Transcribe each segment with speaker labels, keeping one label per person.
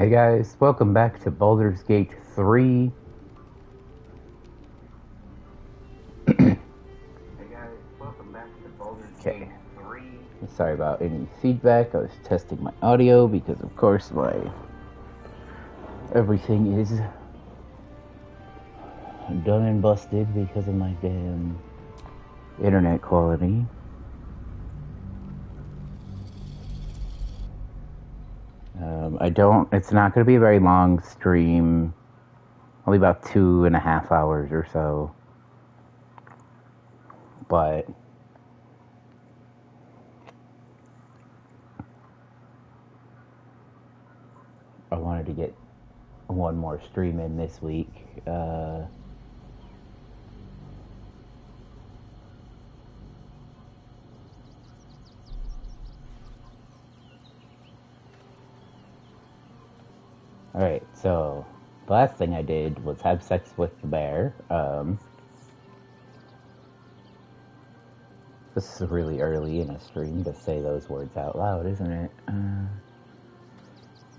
Speaker 1: Hey guys, welcome back to Baldur's Gate 3. Okay. Sorry about any feedback. I was testing my audio because of course my everything is done and busted because of my damn internet quality. It's not going to be a very long stream, only about 2.5 hours or so. But I wanted to get one more stream in this week. Alright, so the last thing I did was have sex with the bear. This is really early in a stream to say those words out loud, isn't it?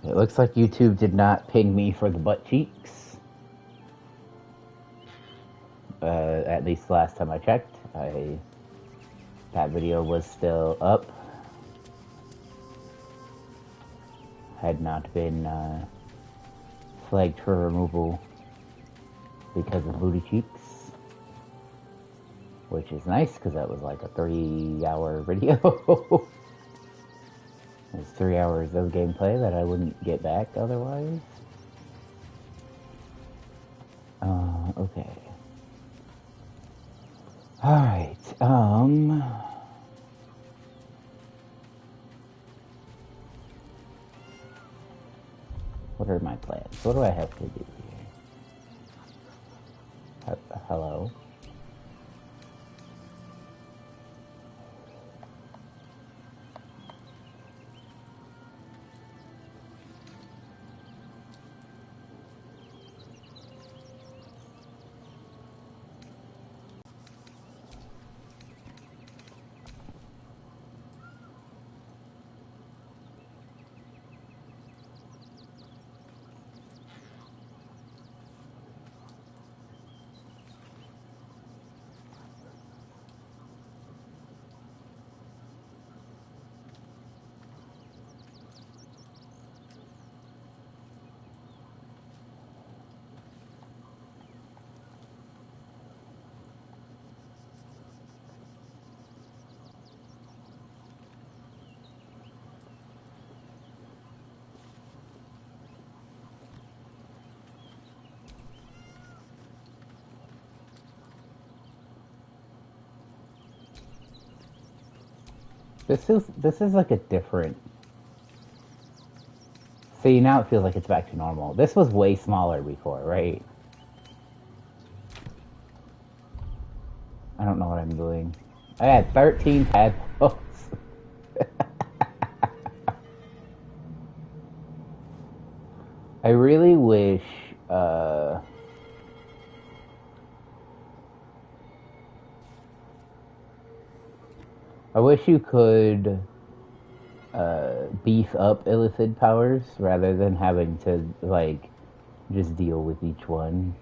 Speaker 1: It looks like YouTube did not ping me for the butt cheeks. At least last time I checked. That video was still up. Had not been flagged for removal because of booty cheeks. Which is nice, because that was like a 3-hour video. It's 3 hours of gameplay that I wouldn't get back otherwise. Okay. Alright, what are my plans? What do I have to do here? Hello? This is like a different. See, now it feels like it's back to normal. This was way smaller before, right? I don't know what I'm doing. I had 13 tadpoles. I really wish, I wish you could beef up illicit powers rather than having to, like, just deal with each one.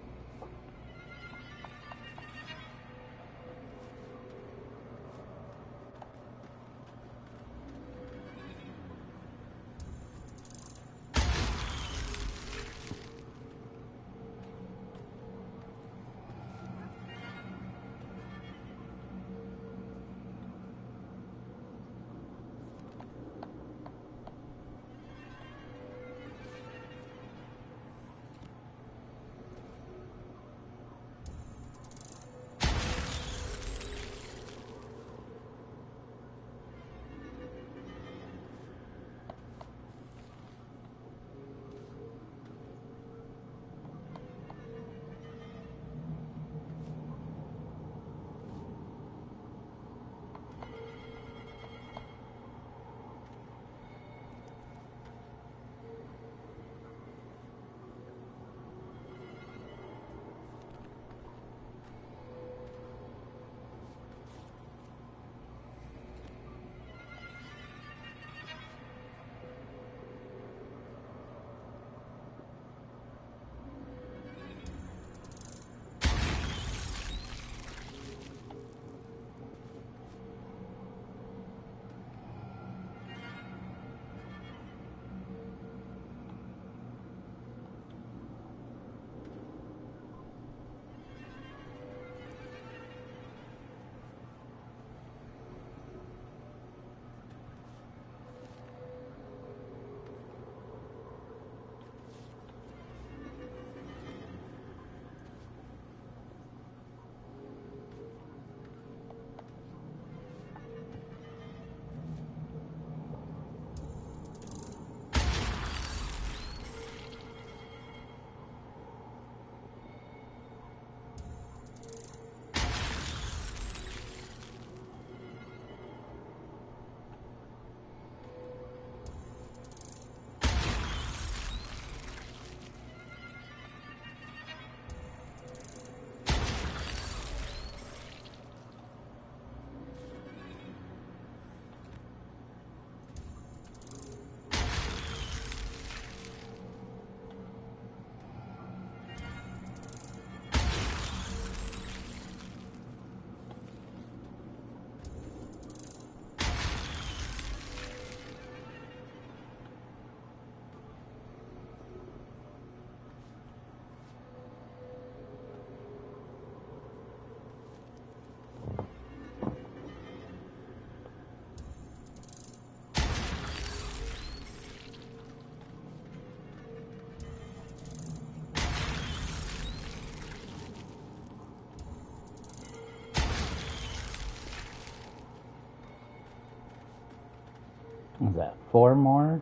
Speaker 1: that? 4 more?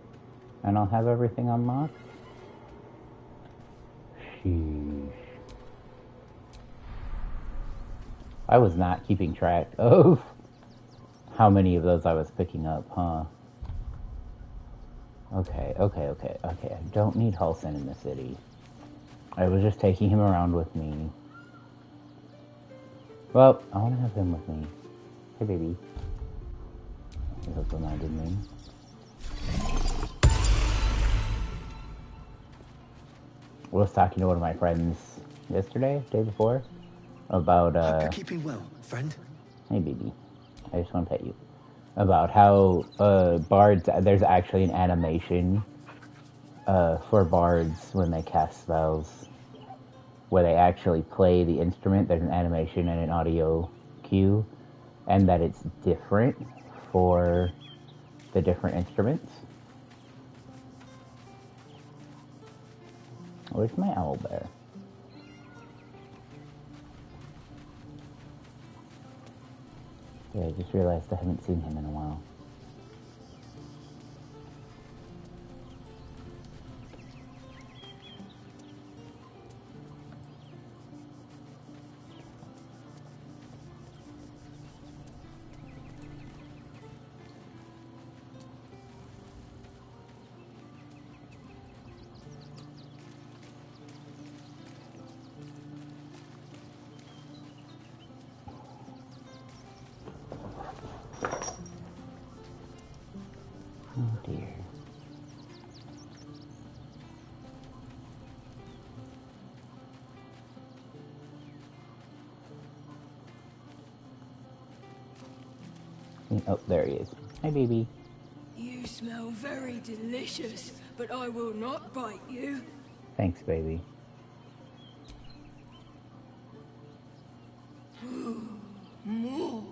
Speaker 1: And I'll have everything unlocked? Sheesh. I was not keeping track of how many of those I was picking up, huh? Okay. I don't need Halsin in the city. I was just taking him around with me. Well, I want to have him with me. Hey, baby. That's what I didn't mean. I was talking to one of my friends yesterday, day before, about
Speaker 2: Hope you're keeping well, friend.
Speaker 1: Hey, baby. I just want to pet you. About how bards, there's actually an animation for bards when they cast spells, where they actually play the instrument. There's an animation and an audio cue, and that it's different for the different instruments. Where's my owlbear? Yeah, I just realized I haven't seen him in a while. Oh dear. Oh, there he is. Hi, baby.
Speaker 3: You smell very delicious, but I will not bite you.
Speaker 1: Thanks, baby.
Speaker 3: More.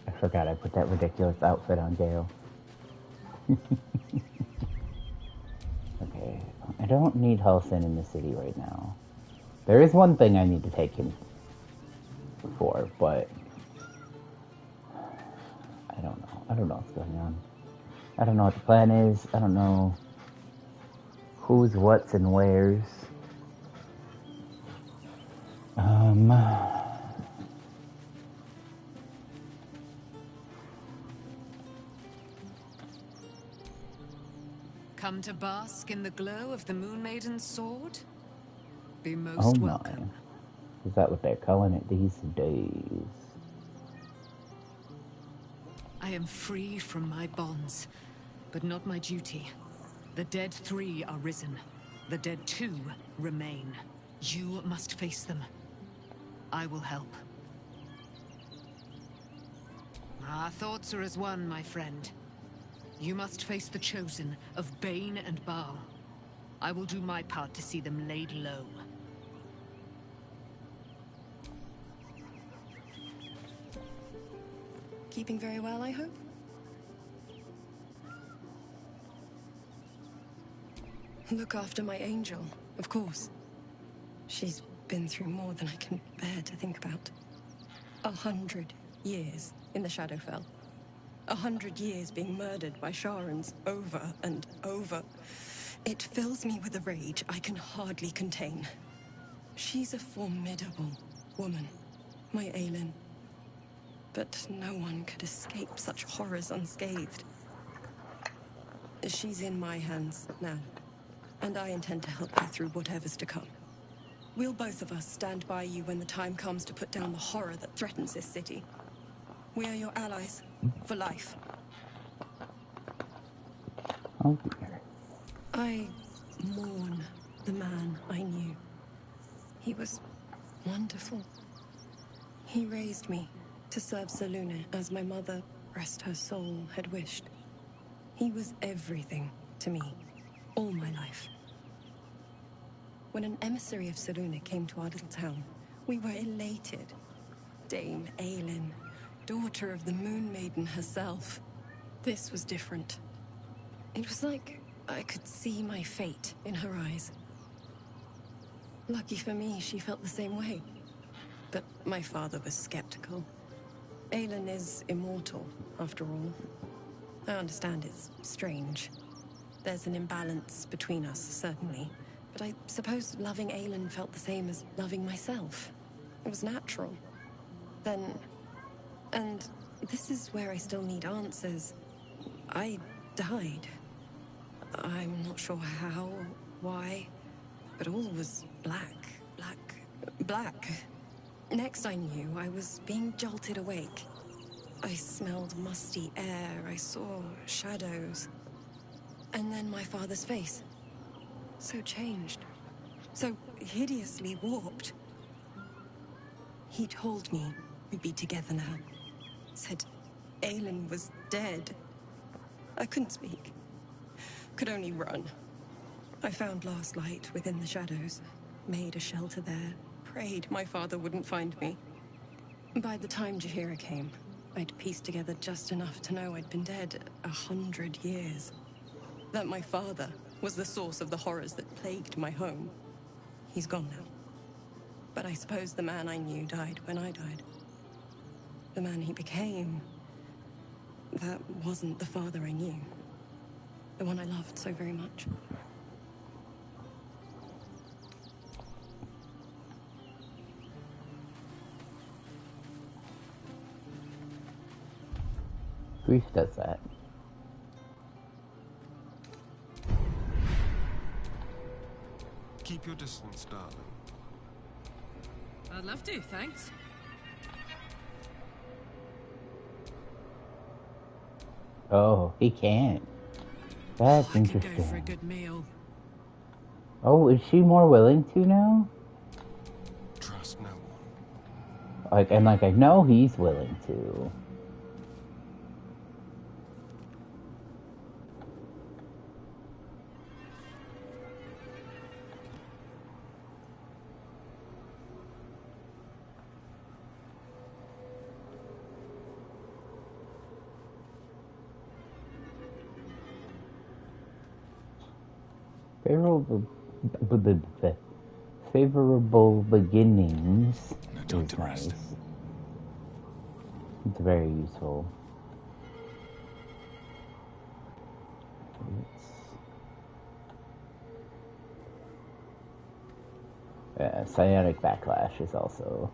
Speaker 1: I forgot I put that ridiculous outfit on Gale. Okay, I don't need Halsin in the city right now. There is one thing I need to take him for, but I don't know. I don't know what's going on. I don't know what the plan is. I don't know who's, what's, and where's.
Speaker 4: Come to bask in the glow of the Moon Maiden's sword? Be most welcome.
Speaker 1: Is that what they're calling it these days?
Speaker 4: I am free from my bonds, but not my duty. The dead 3 are risen. The dead 2 remain. You must face them. I will help. Our thoughts are as one, my friend. You must face the Chosen of Bane and Baal. I will do my part to see them laid low.
Speaker 5: Keeping very well, I hope? Look after my angel, of course. She's been through more than I can bear to think about. 100 years in the Shadowfell. 100 years being murdered by Sharans over and over. It fills me with a rage I can hardly contain. She's a formidable woman, my Aelin. But no one could escape such horrors unscathed. She's in my hands now, and I intend to help her through whatever's to come. We'll both of us stand by you when the time comes to put down the horror that threatens this city. We are your allies, for life.
Speaker 1: Oh dear.
Speaker 5: I mourn the man I knew. He was wonderful. He raised me to serve Selûne as my mother, rest her soul, had wished. He was everything to me, all my life. When an emissary of Selûne came to our little town, we were elated. Dame Aelin, daughter of the Moon Maiden herself. This was different. It was like I could see my fate in her eyes. Lucky for me, she felt the same way. But my father was skeptical. Aelin is immortal, after all. I understand it's strange. There's an imbalance between us, certainly. But I suppose loving Aelin felt the same as loving myself. It was natural. Then... And this is where I still need answers. I died. I'm not sure how, or why, but all was black. Next I knew, I was being jolted awake. I smelled musty air, I saw shadows. And then my father's face. So changed. So hideously warped. He told me we'd be together now. Said Aelin was dead. I couldn't speak. Could only run. I found last light within the shadows. Made a shelter there. Prayed my father wouldn't find me. By the time Jaheira came, I'd pieced together just enough to know I'd been dead 100 years. That my father was the source of the horrors that plagued my home. He's gone now. But I suppose the man I knew died when I died. The man he became... that wasn't the father I knew. The one I loved so very much.
Speaker 1: Grief does that.
Speaker 2: Keep your distance, darling.
Speaker 4: I'd love to, thanks.
Speaker 1: Oh, he can't. That's
Speaker 4: I could go for a
Speaker 1: interesting.
Speaker 4: good meal.
Speaker 1: Oh, is she more willing to now?
Speaker 2: Trust no one.
Speaker 1: Like, and like, I know he's willing to. Favorable beginnings is nice. It's very useful. Psionic backlash is also.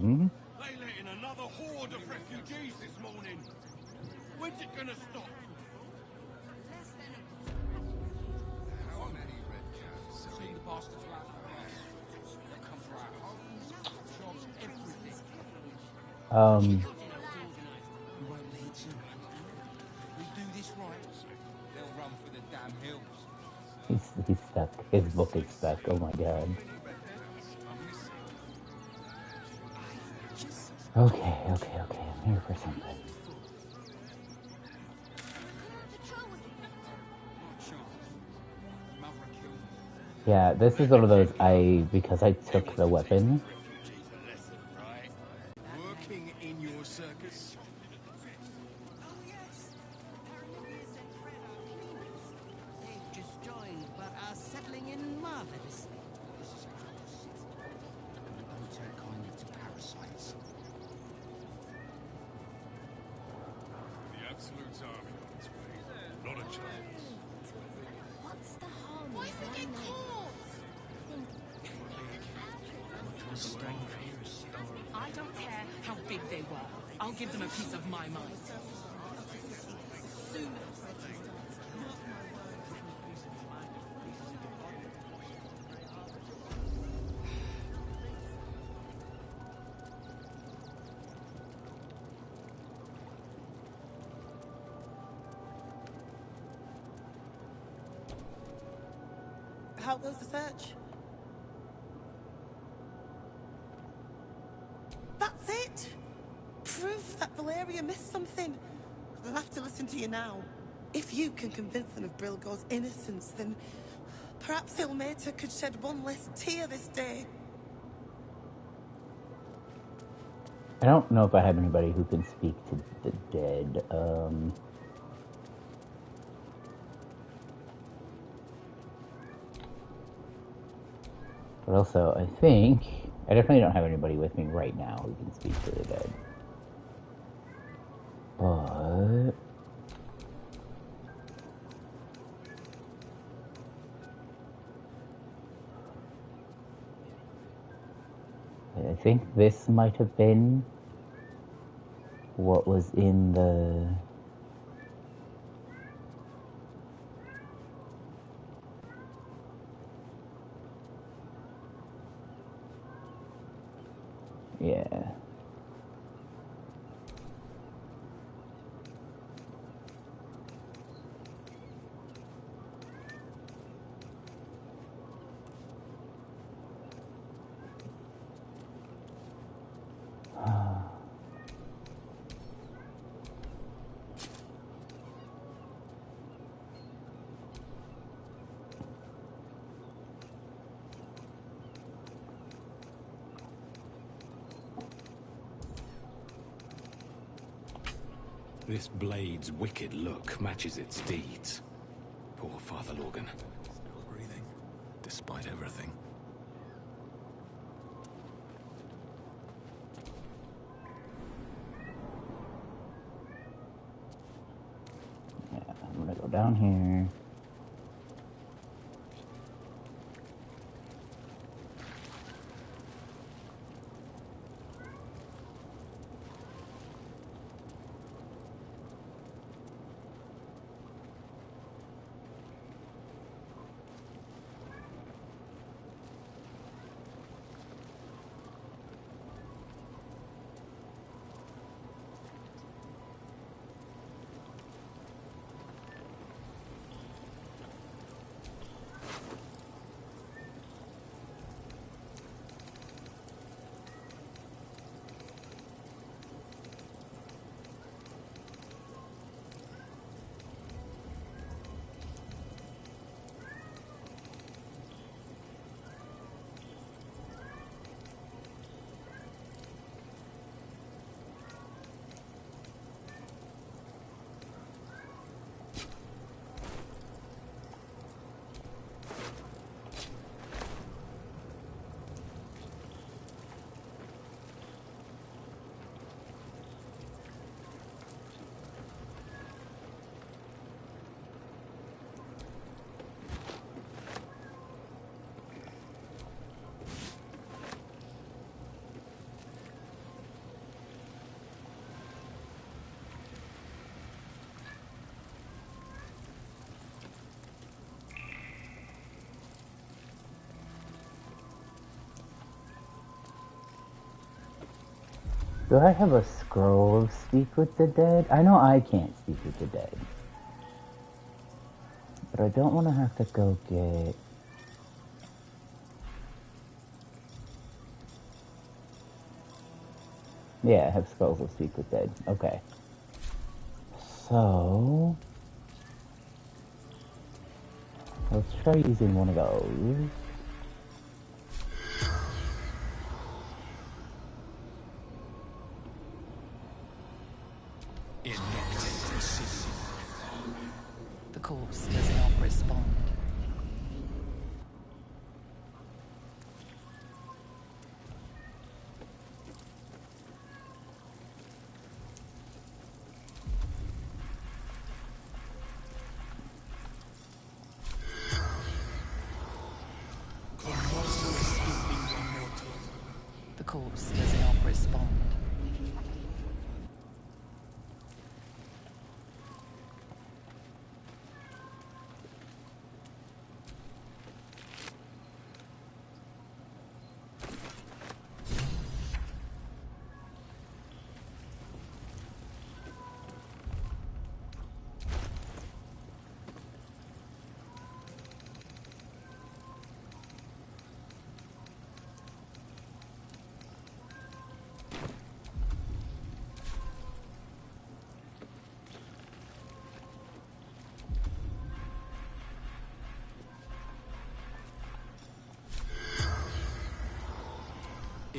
Speaker 6: They let in another horde of refugees this morning. When's it gonna stop?
Speaker 7: How many red caps? See the bastards around the house. They come for our homes, shops, everything. We won't need to. If we do this right, they'll run for the damn hills.
Speaker 1: He's stuck. His book is stuck. Oh my god. Okay. I'm here for something. Yeah, this is one of those because I took the weapon.
Speaker 6: Working in your circus?
Speaker 8: They've just joined, but are settling in marvelously.
Speaker 7: Don't take kindly to parasites.
Speaker 6: The Absolute's army on its way. Not a chance.
Speaker 3: What's the harm? Why is it get caught?
Speaker 4: I don't care how big they were. I'll give them a piece of my mind.
Speaker 9: How goes the search? That's it? area missed something. They'll have to listen to you now. If you can convince them of Brilgor's innocence, then perhaps Ilmater could shed one less tear this day.
Speaker 1: I don't know if I have anybody who can speak to the dead. But also, I think I definitely don't have anybody with me right now who can speak to the dead. But I think this might have been what was in the... Yeah.
Speaker 10: This blade's wicked look matches its deeds. Poor Father Lorgan.
Speaker 2: Still breathing, despite everything.
Speaker 1: Yeah, I'm gonna go down here. Do I have a scroll of Speak with the Dead? I know I can't speak with the dead. But I don't want to have to go get... Yeah, I have scrolls of Speak with Dead. Okay. So... let's try using one of those.
Speaker 11: The corpse does not respond. The corpse does not respond.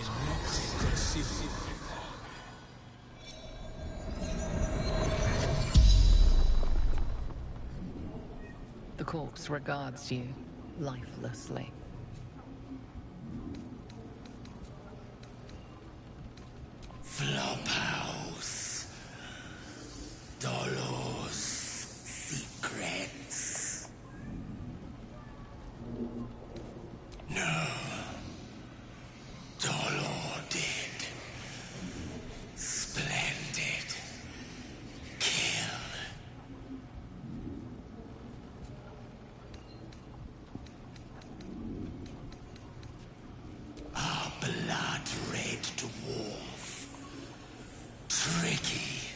Speaker 10: is not conceivable.
Speaker 11: The corpse regards you lifelessly.
Speaker 6: Flophouse. Dolor's secrets. No. Dolor did. Splendid. Kill. Our blood-red dwarf. Tricky.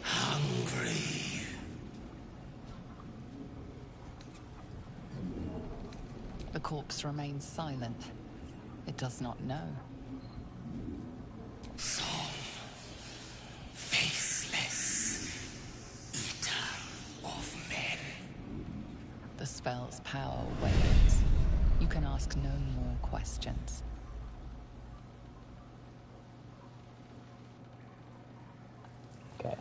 Speaker 6: Hungry.
Speaker 11: The corpse remains silent. It does not know.
Speaker 6: Song. Faceless. Eater of men.
Speaker 11: The spell's power wanes. You can ask no more questions.
Speaker 1: Okay.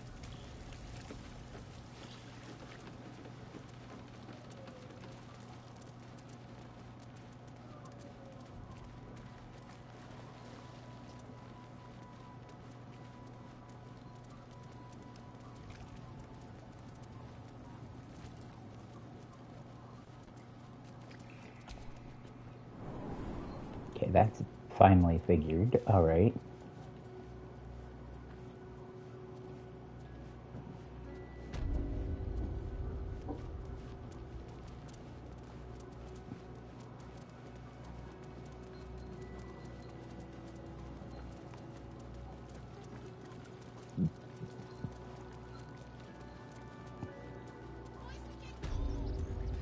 Speaker 1: Okay, that's finally figured. All right.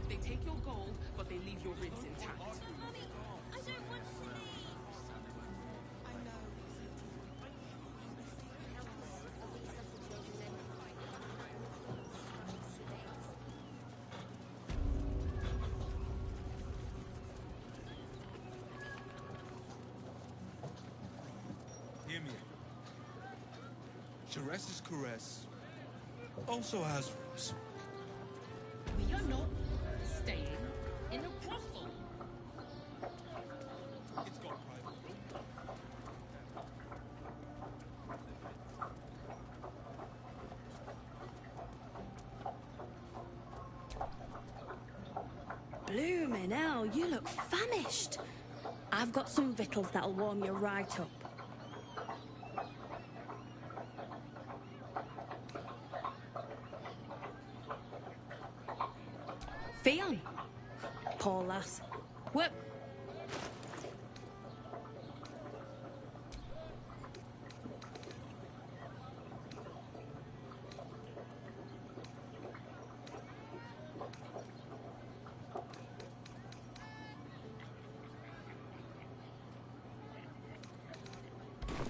Speaker 12: They take your gold, but they leave your ribs intact.
Speaker 6: Hear me. Ceres's caress also has ribs.
Speaker 12: We are not staying in a brothel.
Speaker 6: It's got a private room.
Speaker 3: Bloomin' hell, you look famished. I've got some victuals that'll warm you right up. Fionn. Poor lass. What?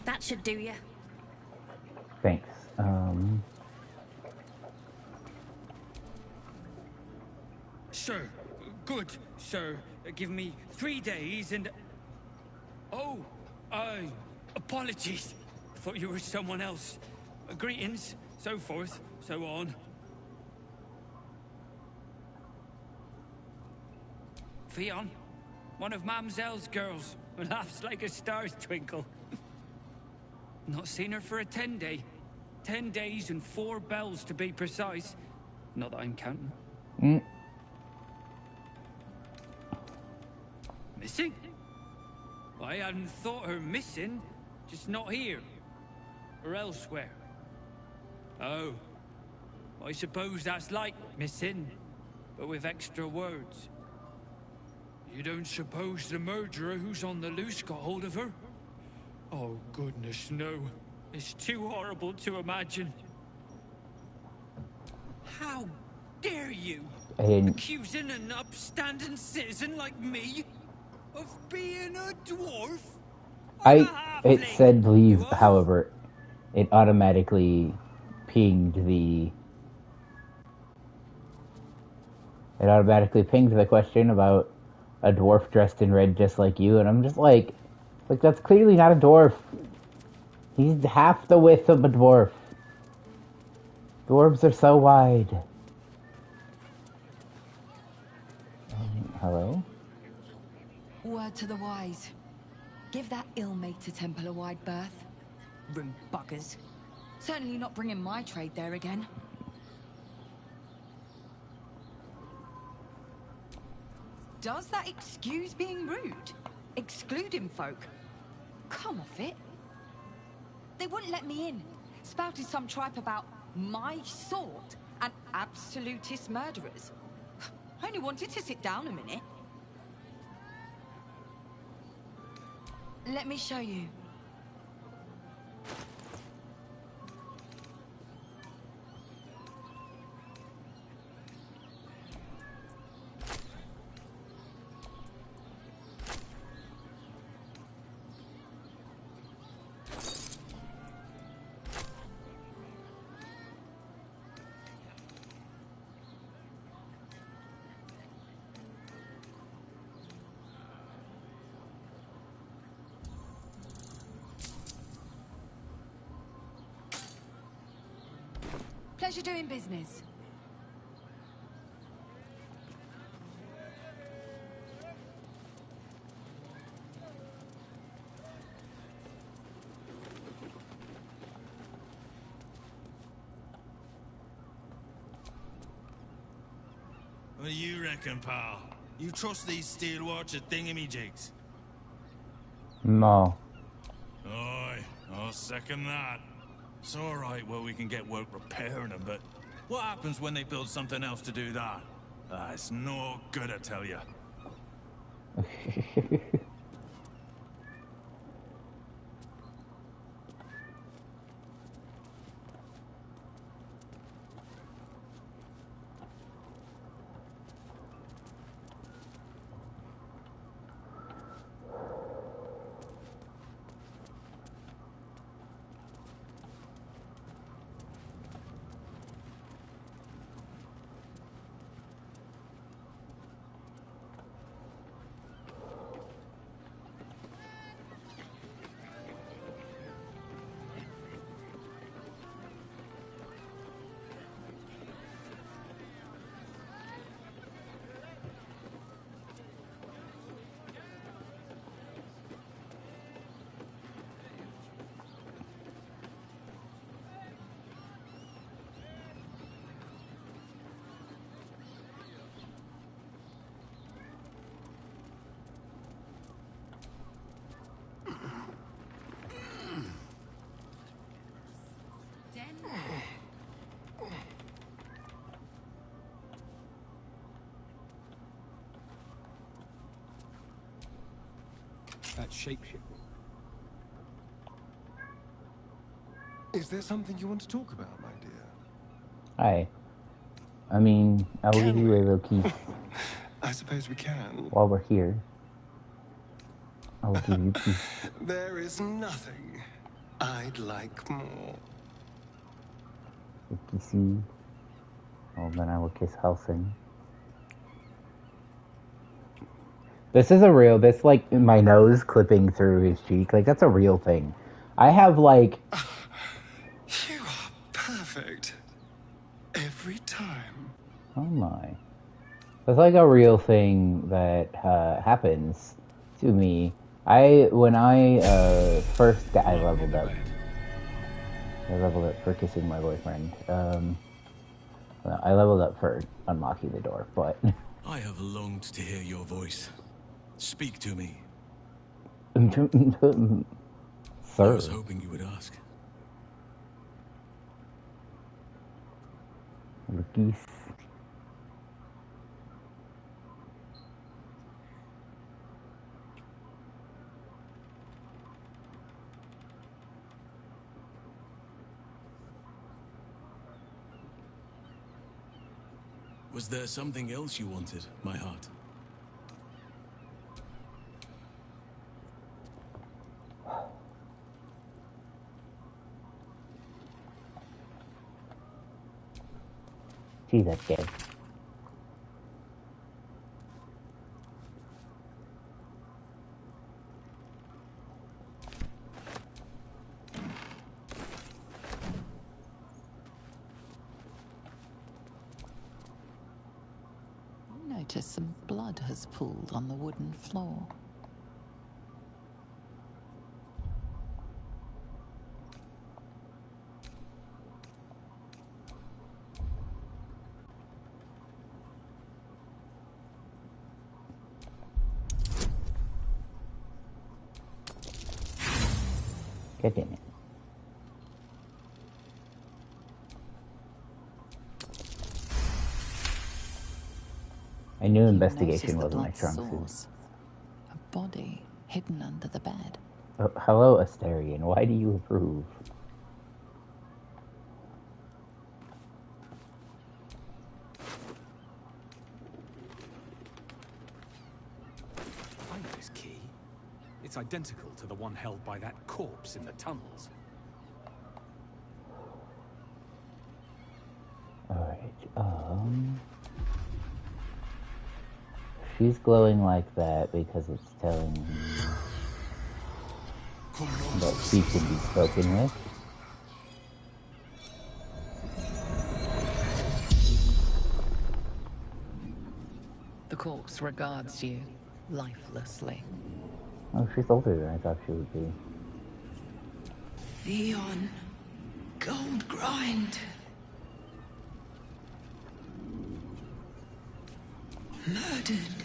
Speaker 3: That should do you.
Speaker 1: Thanks.
Speaker 13: Sir, good, sir. Give me 3 days and... Oh, apologies. Thought you were someone else. Greetings, so forth, so on. Fionn, one of Mamselle's girls, laughs like a star's twinkle. Not seen her for a 10-day. 10 days and 4 bells to be precise. Not that I'm counting. Missing? I hadn't thought her missing, just not here. Or elsewhere. Oh. I suppose that's like missing, but with extra words. You don't suppose the murderer who's on the loose got hold of her? Oh, goodness, no. It's too horrible to imagine. How dare you? Accusing an upstanding citizen like me of being a dwarf?
Speaker 1: It said leave, however, it automatically pinged the... It automatically pinged the question about a dwarf dressed in red just like you, and I'm just like, Like, that's clearly not a dwarf. He's half the width of a dwarf. Dwarves are so wide. Hello?
Speaker 11: Word to the wise. Give that ill-mated temple a wide berth. Rude buggers. Certainly not bringing my trade there again. Does that excuse being rude? Excluding folk? Come off it. They wouldn't let me in. Spouted some tripe about my sort and absolutist murderers. I only wanted to sit down a minute. Let me show you. Pleasure doing business.
Speaker 6: What do you reckon, pal? You trust these steel watcher thingamajigs?
Speaker 1: No.
Speaker 6: Aye, I'll second that. It's alright where we can get work repairing them, but what happens when they build something else to do that? It's no good, I tell you.
Speaker 10: That shapeshift.
Speaker 14: Is there something you want to talk about, my dear?
Speaker 1: Hi. I mean, I will give you a little peace.
Speaker 14: I suppose we can.
Speaker 1: While we're here, I will give you peace.
Speaker 14: There is nothing I'd like more.
Speaker 1: Kissy. Oh, then I will kiss Helsing. This is a real, this, like, my nose clipping through his cheek, like, that's a real thing. I have, like...
Speaker 14: You are perfect. Every time.
Speaker 1: Oh my. That's like a real thing that happens to me. When I first got, I leveled up for kissing my boyfriend. I leveled up for unlocking the door, but...
Speaker 2: I have longed to hear your voice. Speak to me.
Speaker 1: Sir.
Speaker 2: I was hoping you would ask.
Speaker 1: Lucas.
Speaker 2: Was there something else you wanted, my heart?
Speaker 1: See that kid.
Speaker 15: notice some blood has pooled on the wooden floor.
Speaker 1: God damn it. I knew investigation wasn't my strong suit.
Speaker 15: A body hidden under the bed.
Speaker 1: Oh, hello, Asterion. Why do you approve?
Speaker 10: Find this key. It's identical to the one held by that corpse in the tunnels.
Speaker 1: Alright, she's glowing like that because it's telling me that she can be spoken with.
Speaker 15: The corpse regards you lifelessly.
Speaker 1: Oh, she's older than I thought she would be.
Speaker 5: Theon, gold grind. Murdered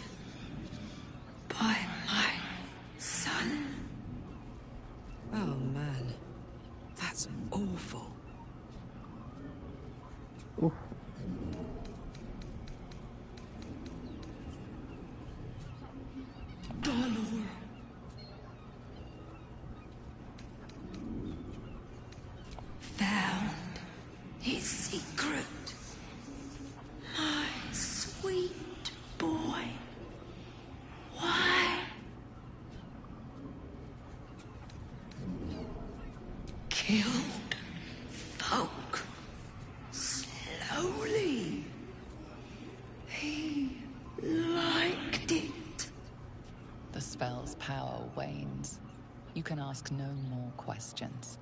Speaker 5: by my son. Oh man, that's awful.
Speaker 1: Oof.
Speaker 5: Baldur. Found his secret. My sweet boy. Why? Killed folk slowly. He liked it.
Speaker 15: The spell's power wanes. You can ask no more questions.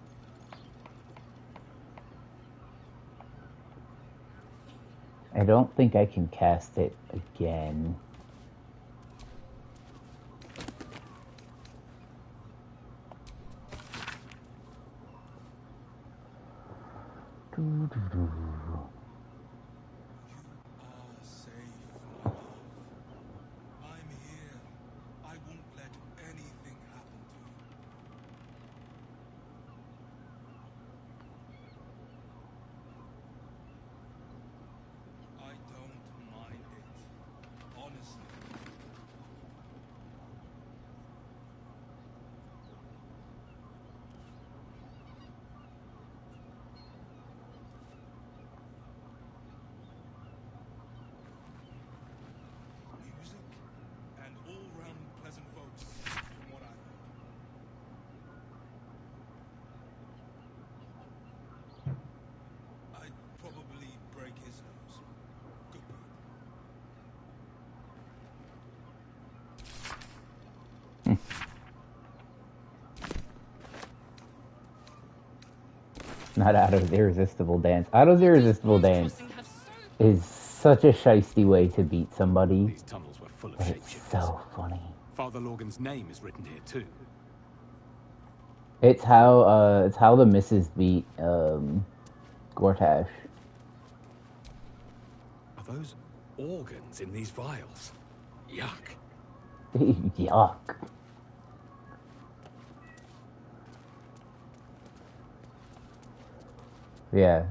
Speaker 1: I don't think I can cast it again.
Speaker 6: I'm here. I won't let anything happen to you. I don't mind it. Honestly. Music and all-round pleasant folks, from what I've heard. I'd probably break his nose. Good bird.
Speaker 1: Not Otto's irresistible dance. Otto's irresistible dance is such a shiesty way to beat somebody.
Speaker 10: These tunnels were full of
Speaker 1: But it's so funny.
Speaker 10: Father Lorgan's name is written here too.
Speaker 1: It's how the missus beat Gortash.
Speaker 10: Are those organs in these vials? Yuck.
Speaker 1: Yuck. Yeah,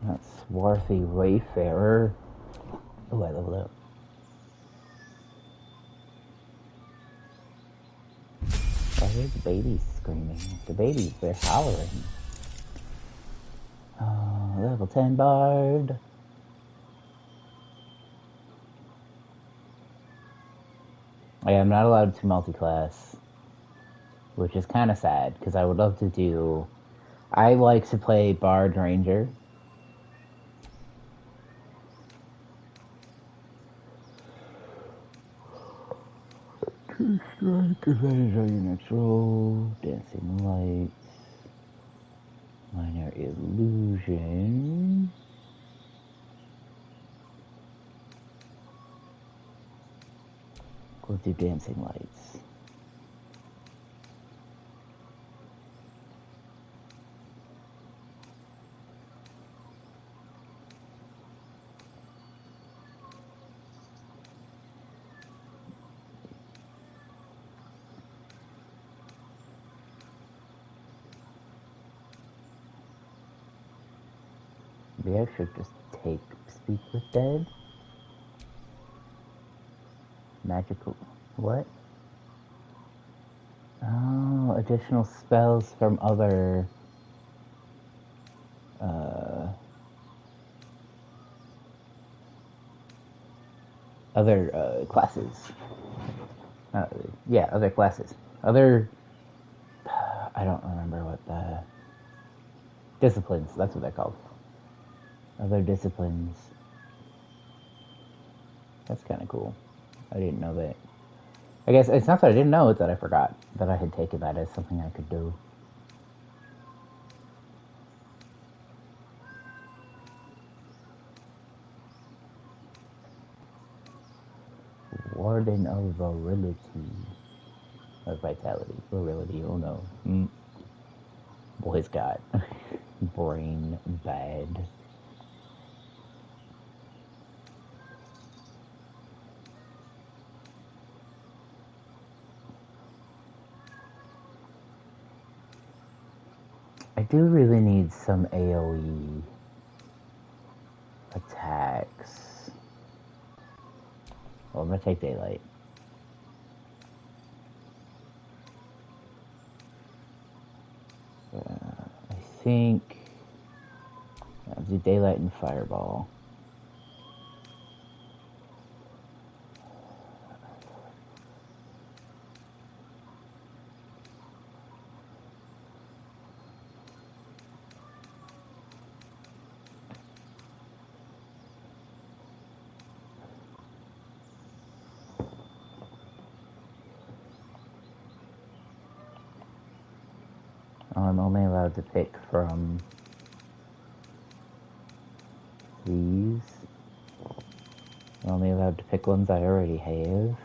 Speaker 1: that swarthy wayfarer. Oh, I leveled up. Why are the babies screaming? The babies, they're hollering. Oh, level 10 bard. I am not allowed to multi-class, which is kind of sad, because I would love to do... I like to play Bard Ranger. Strike advantage on your next roll. Dancing lights. Minor illusion. Go do dancing lights. Maybe I should just take Speak with Dead. Magical. What? Oh, additional spells from other. Other classes. Yeah, other classes. Other. I don't remember what the. Disciplines, that's what they're called. Other disciplines. That's kind of cool. I didn't know that. I guess it's not that I didn't know, it's that I forgot that I had taken that as something I could do. Warden of Virility. Or Vitality. Virility, oh no. Boy's got brain bad. I do really need some AoE attacks. Well, I'm gonna take Daylight. I think I'll do Daylight and Fireball. I'm only allowed to pick from these. I'm only allowed to pick ones I already have.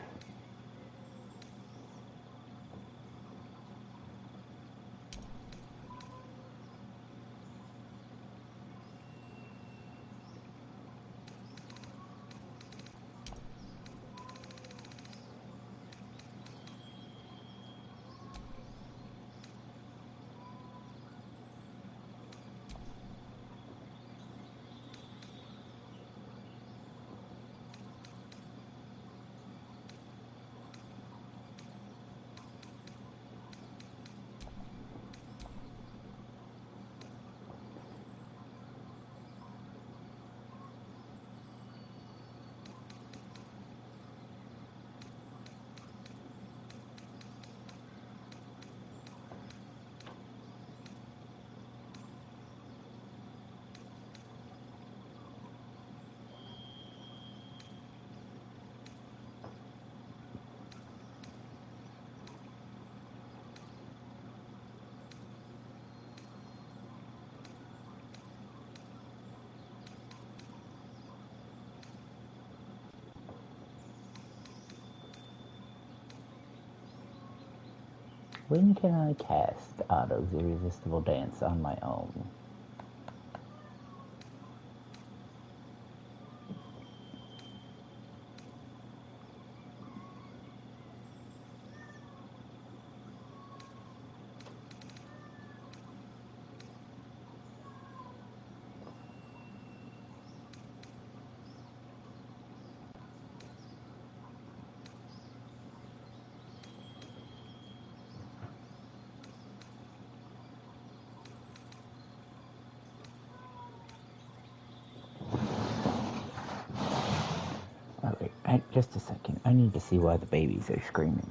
Speaker 1: When can I cast Otto's Irresistible Dance on my own? Okay, just a second. I need to see why the babies are screaming.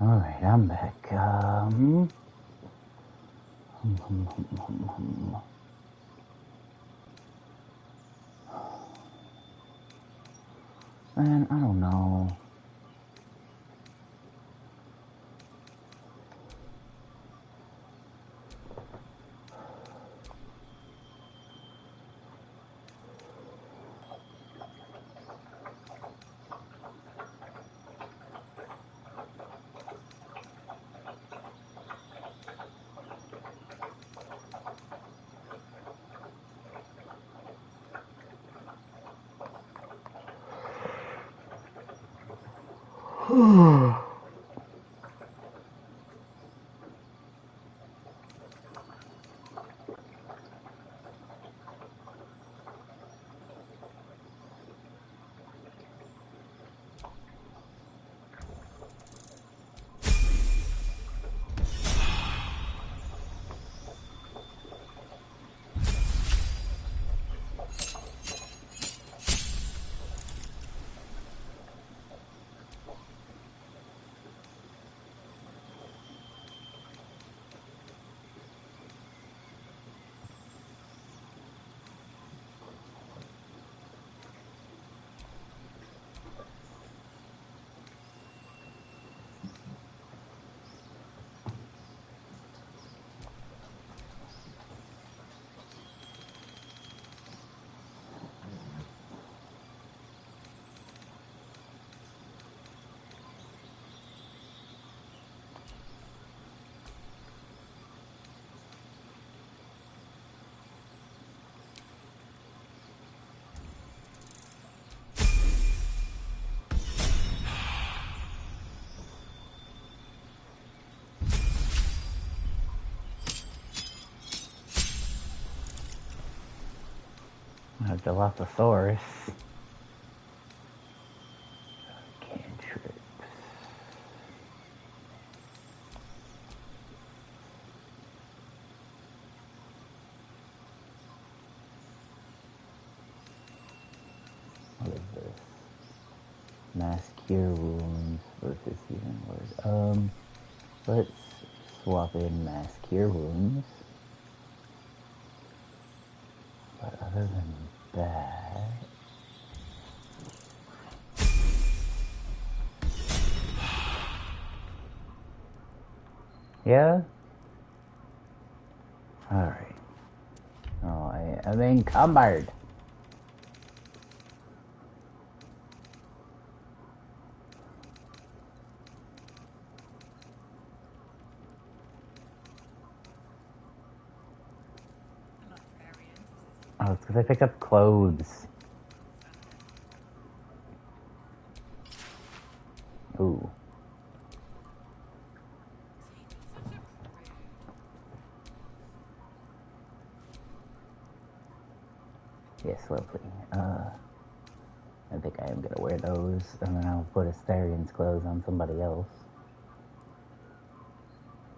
Speaker 1: Alright, I'm back. Man, I don't know. A Dilophosaurus. Cantrips. What is this? Mass cure wounds versus healing word. Let's swap in mass cure wounds. But other than that, yeah. All right. Oh, I am encumbered. Oh, it's because I picked up clothes. Ooh. Yes, lovely. I think I am gonna wear those, and then I'll put Astarion's clothes on somebody else.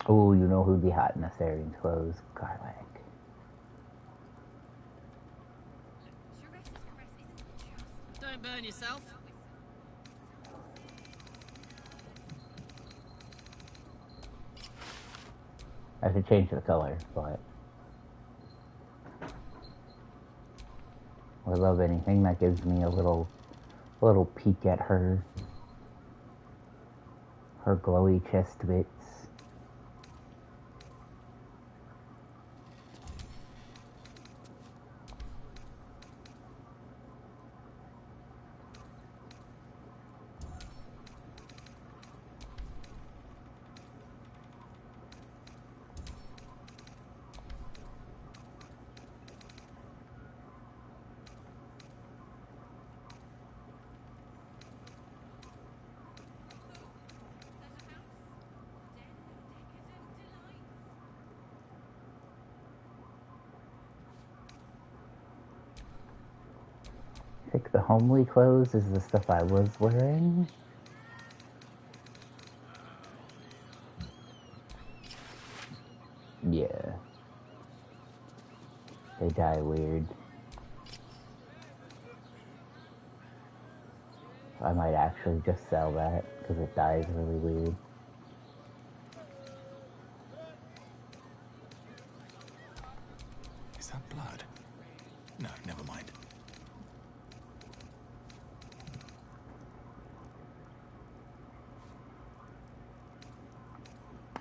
Speaker 1: Ooh, you know who'd be hot in Astarion's clothes? Garlic.
Speaker 12: Don't burn yourself.
Speaker 1: I should change the color, but I love anything that gives me a little peek at her glowy chest bits. I think the homely clothes is the stuff I was wearing. Yeah. They die weird. I might actually just sell that, because it dies really weird.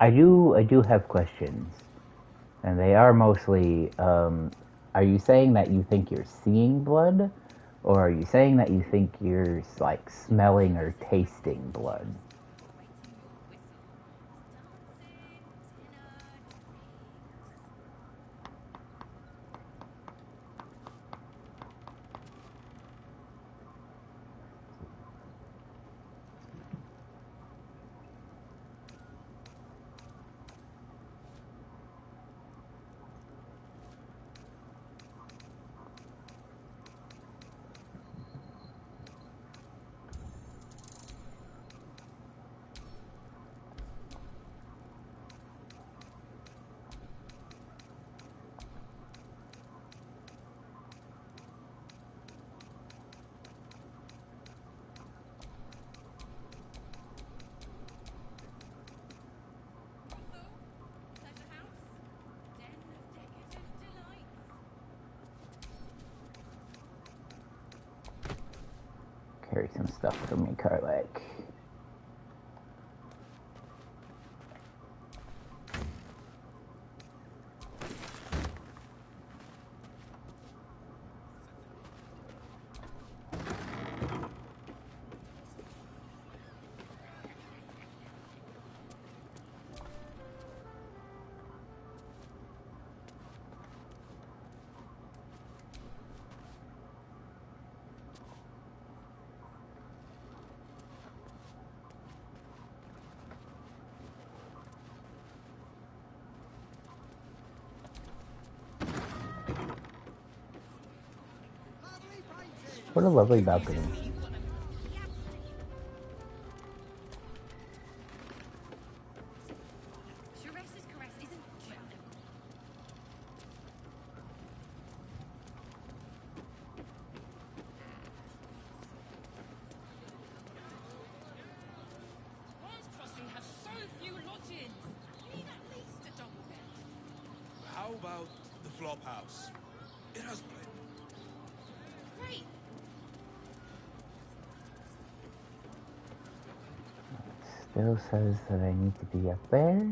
Speaker 1: I do have questions, and they are mostly, are you saying that you think you're seeing blood, or are you saying that you think you're like smelling or tasting blood? Carry some stuff for me, Karlak. What a lovely balcony.
Speaker 6: How about the flop house? It has plenty.
Speaker 12: Great.
Speaker 1: Still says that I need to be up there.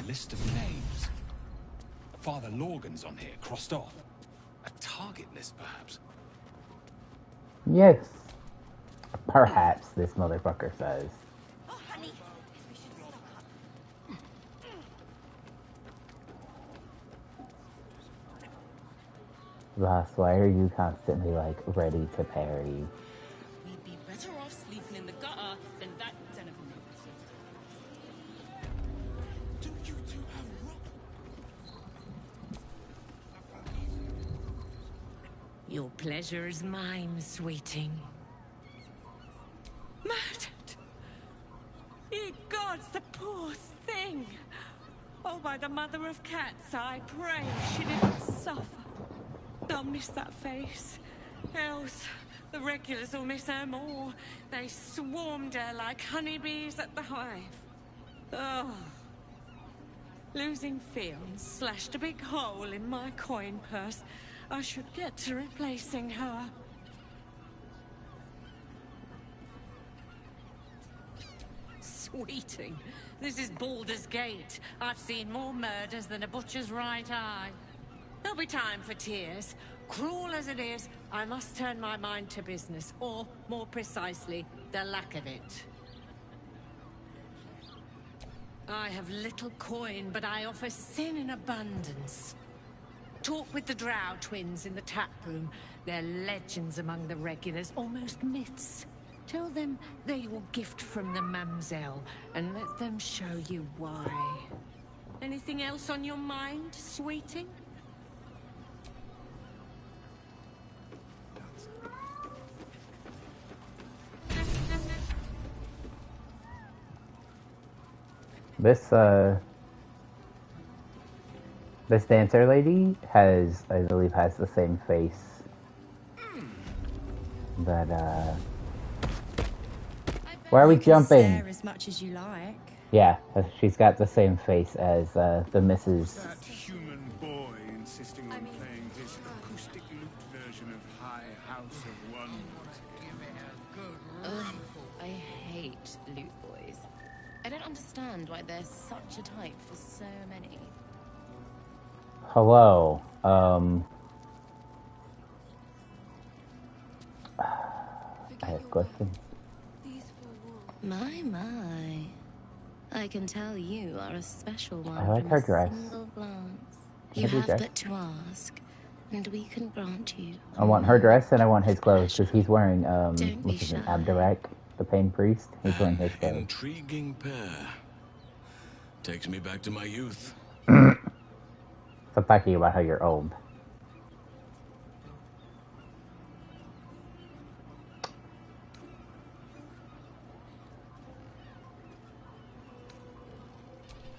Speaker 10: List of names. Father Lorgan's on here, crossed off. A target list, perhaps?
Speaker 1: Yes. Perhaps, this motherfucker says. Ross, why are you constantly, like, ready to parry?
Speaker 12: We'd be better off sleeping in the gutter than that den of
Speaker 6: Do you two have
Speaker 12: Your pleasure is mine, sweeting. Murdered! Ye gods, the poor thing! Oh, by the mother of cats, I pray she didn't suffer. They'll miss that face. Else, the regulars will miss her more. They swarmed her like honeybees at the hive. Oh, Losing Fields slashed a big hole in my coin purse. I should get to replacing her.
Speaker 8: Sweeting. This is Baldur's Gate. I've seen more murders than a butcher's right eye. There'll be time for tears. Cruel as it is, I must turn my mind to business, or, more precisely, the lack of it. I have little coin, but I offer sin in abundance. Talk with the Drow twins in the tap room. They're legends among the regulars, almost myths. Tell them they're your gift from the Mamselle, and let them show you why. Anything else on your mind, sweeting?
Speaker 1: This dancer lady has, I believe, has the same face that, why are we jumping?
Speaker 16: Stare as much as you like.
Speaker 1: Yeah, she's got the same face as, the Mrs.
Speaker 14: That human boy insisting on playing his acoustic lute version of High House of Wonders.
Speaker 17: Ugh, I hate loot boys. I don't understand why they're such a type for so many.
Speaker 1: Hello, I have questions.
Speaker 17: My. I can tell you are a special one.
Speaker 1: I like
Speaker 17: from
Speaker 1: her
Speaker 17: a
Speaker 1: dress.
Speaker 17: single glance.
Speaker 1: I
Speaker 17: You
Speaker 1: like her
Speaker 17: have
Speaker 1: dress.
Speaker 17: but to ask, and we can grant you.
Speaker 1: I want her dress and I want his clothes, because he's wearing,
Speaker 17: Don't
Speaker 1: what's
Speaker 17: be
Speaker 1: his name,
Speaker 17: shy.
Speaker 1: Abderek, the Pain Priest. He's wearing his clothes.
Speaker 2: Intriguing pair. Takes me back to my youth.
Speaker 1: Stop talking about how you're old.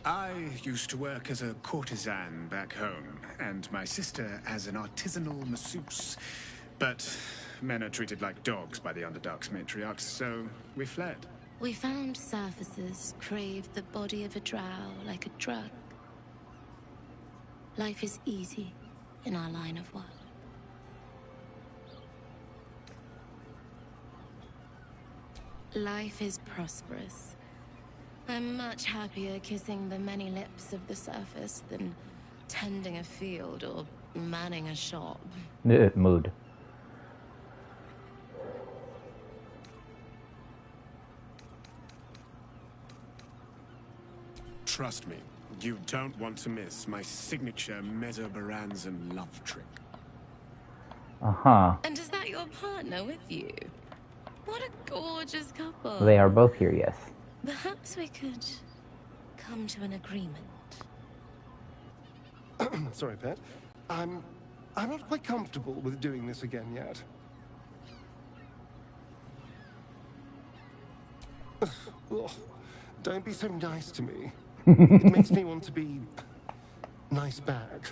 Speaker 14: I used to work as a courtesan back home, and my sister as an artisanal masseuse. But men are treated like dogs by the Underdark's matriarchs, so we fled.
Speaker 17: We found surfaces craved the body of a drow like a drug. Life is easy in our line of work. Life is prosperous. I'm much happier kissing the many lips of the surface than tending a field or manning a shop.
Speaker 1: Mood.
Speaker 14: Trust me, you don't want to miss my signature Mesobaranzan love trick.
Speaker 1: Uh-huh.
Speaker 17: And is that your partner with you? What a gorgeous couple.
Speaker 1: They are both here, yes.
Speaker 17: Perhaps we could come to an agreement.
Speaker 14: Sorry, Pet. I'm not quite comfortable with doing this again yet. Ugh, don't be so nice to me. It makes me want to be nice back.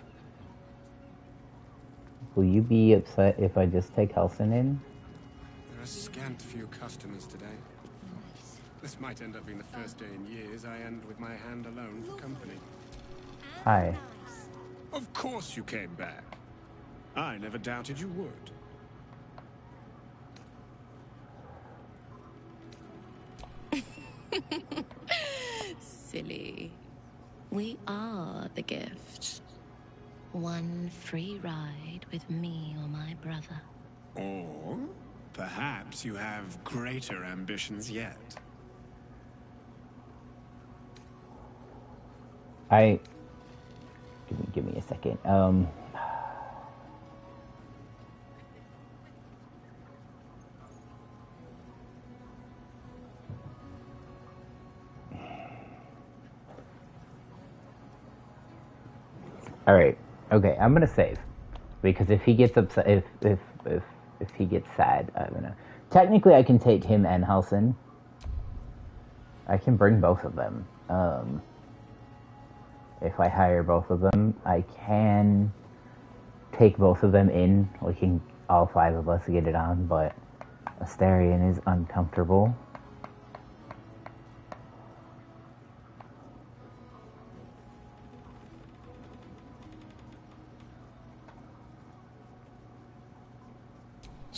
Speaker 1: Will you be upset if I just take Helson in?
Speaker 14: There are scant few customers today. This might end up being the first day in years I end with my hand alone for company.
Speaker 1: Hi.
Speaker 14: Of course you came back. I never doubted you would.
Speaker 17: Silly. We are the gift. One free ride with me or my brother.
Speaker 14: Or perhaps you have greater ambitions yet.
Speaker 1: Give me a second. All right. Okay, I'm gonna save because if he gets upset, if he gets sad, I don't know. Technically, I can take him and Halsin. I can bring both of them. If I hire both of them, I can take both of them in. We can all five of us get it on, but Astarion is uncomfortable.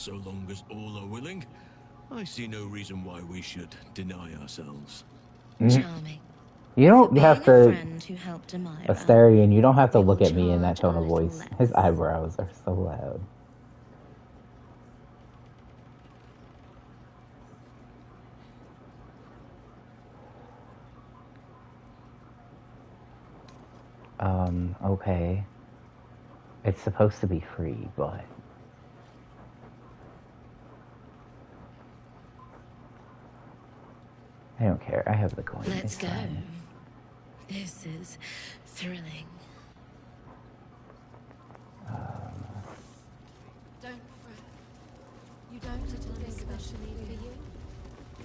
Speaker 2: So long as all are willing, I see no reason why we should deny ourselves.
Speaker 17: Charming.
Speaker 1: You don't have
Speaker 17: Being a
Speaker 1: to,
Speaker 17: friend who helped Amira,
Speaker 1: Astarion, you don't have to
Speaker 17: we will
Speaker 1: look at me in that
Speaker 17: charge
Speaker 1: tone
Speaker 17: a
Speaker 1: of
Speaker 17: little
Speaker 1: voice. His eyebrows are so loud. Okay. It's supposed to be free, but... I don't care. I have the coin.
Speaker 17: Let's
Speaker 1: It's
Speaker 17: go.
Speaker 1: fine.
Speaker 17: This is thrilling.
Speaker 16: Don't fret. You don't little thing especially for you.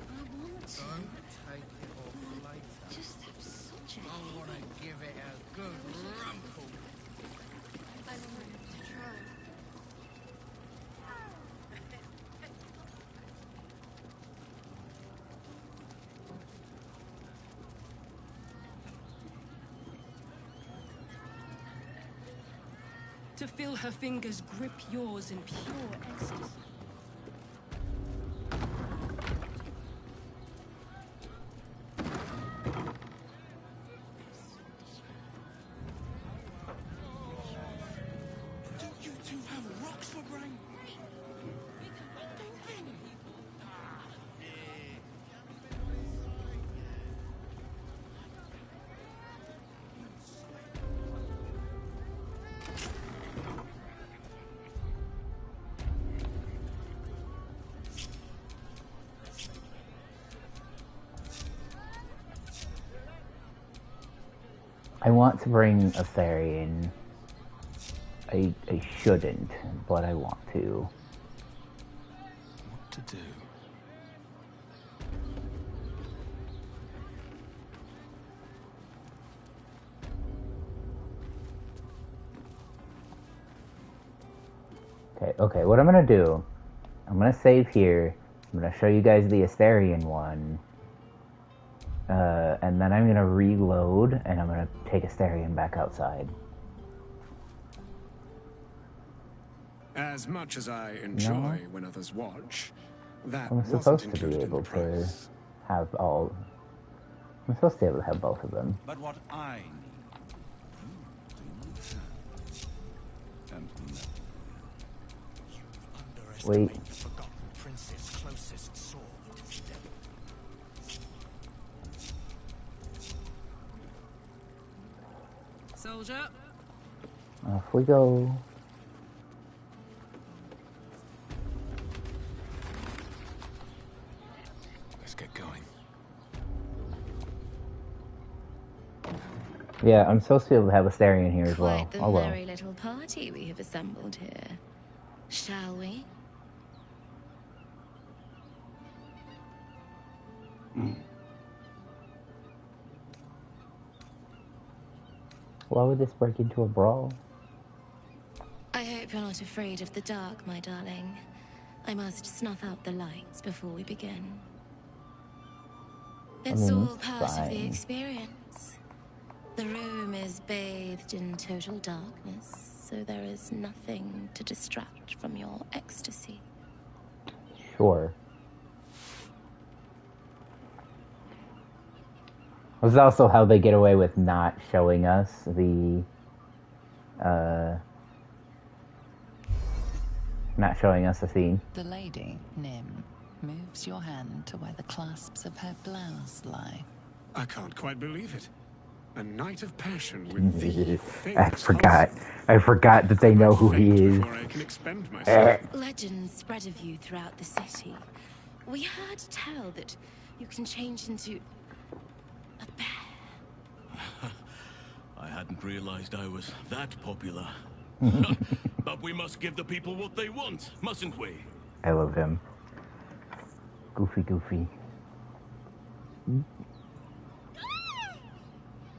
Speaker 16: I want to.
Speaker 7: Don't take it off later.
Speaker 16: Just have such a
Speaker 7: I want to give it a good rumple.
Speaker 16: I'm ready to try.
Speaker 5: To feel her fingers grip yours in pure ecstasy.
Speaker 6: Don't you two have rocks for brain?
Speaker 1: I want to bring Astarion. I shouldn't, but I want to.
Speaker 10: What to do?
Speaker 1: Okay, what I'm gonna do, I'm gonna save here, I'm gonna show you guys the Astarion one, and then I'm gonna reload, and I'm gonna take Astarion back outside.
Speaker 14: As much as I enjoy when others watch, that
Speaker 1: I'm
Speaker 14: wasn't
Speaker 1: supposed to be
Speaker 14: included in the
Speaker 1: able to
Speaker 14: price.
Speaker 1: have all... I'm supposed to be able to have both of them.
Speaker 7: But what I need, and
Speaker 1: Wait.
Speaker 7: the forgotten prince's closest sword.
Speaker 5: Soldier.
Speaker 1: Off we go.
Speaker 10: Let's get going.
Speaker 1: Yeah, I'm supposed to be able to have Astarion here as well.
Speaker 17: Quite the
Speaker 1: Oh well.
Speaker 17: merry little party we have assembled here. Shall we?
Speaker 1: Why would this break into a brawl?
Speaker 17: I hope you're not afraid of the dark, my darling. I must snuff out the lights before we begin. It's all
Speaker 1: it's
Speaker 17: part of the
Speaker 1: fine.
Speaker 17: experience. The room is bathed in total darkness, so there is nothing to distract from your ecstasy.
Speaker 1: Sure. This is also how they get away with not showing us the, not showing us the scene.
Speaker 15: The lady, Nim, moves your hand to where the clasps of her blouse lie.
Speaker 14: I can't quite believe it. A night of passion with the
Speaker 1: I forgot that they know who he is.
Speaker 14: before I can expend myself.
Speaker 17: Legends spread of you throughout the city. We heard tell that you can change into a bear.
Speaker 2: I hadn't realized I was that popular. But we must give the people what they want, mustn't we?
Speaker 1: I love him. Goofy.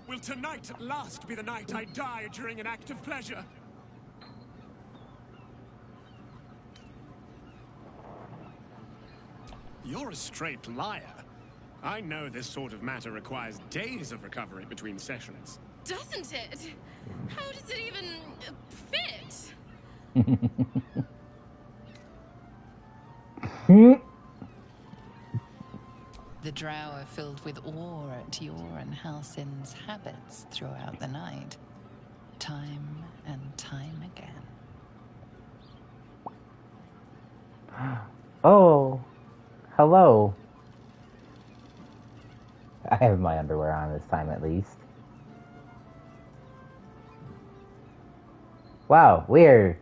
Speaker 14: Will tonight at last be the night I die during an act of pleasure? You're a straight liar. I know this sort of matter requires days of recovery between sessions.
Speaker 17: Doesn't it? How does it even fit?
Speaker 15: The drow are filled with awe at your and Halsin's habits throughout the night. Time and time again.
Speaker 1: Oh, hello. I have my underwear on this time at least. Wow, we're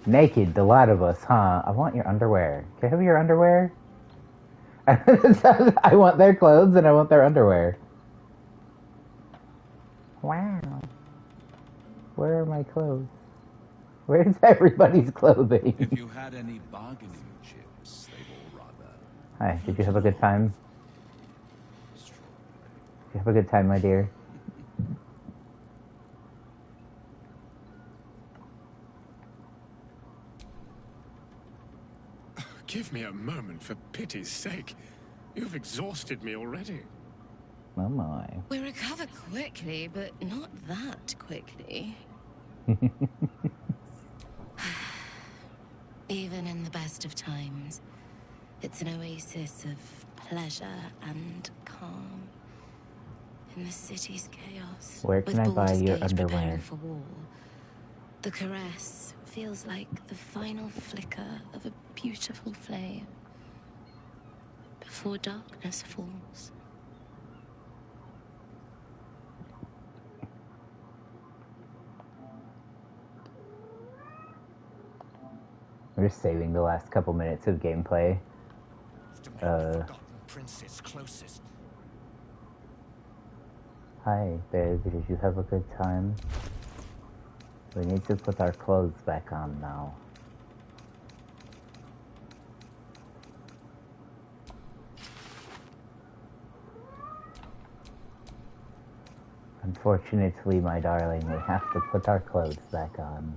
Speaker 1: naked, the lot of us, huh? I want your underwear. Can I have your underwear? I want their clothes and I want their underwear. Wow. Where are my clothes? Where's everybody's clothing?
Speaker 7: If you had any bargaining chips, they'd all rather.
Speaker 1: Hi, did you have a good time? Did you have a good time, my dear?
Speaker 14: Give me a moment, for pity's sake. You've exhausted me already.
Speaker 1: Oh my.
Speaker 17: We recover quickly, but not that quickly. Even in the best of times, it's an oasis of pleasure and calm. In the city's chaos,
Speaker 1: Where can I buy
Speaker 17: Baldur's
Speaker 1: your
Speaker 17: Gate
Speaker 1: underwear?
Speaker 17: preparing for war, the caress feels like the final flicker of a beautiful flame before darkness falls.
Speaker 1: We're just saving the last couple minutes of gameplay.
Speaker 10: Princess closest.
Speaker 1: Hi, babe. Did you have a good time? We need to put our clothes back on now. Unfortunately, my darling, we have to put our clothes back on.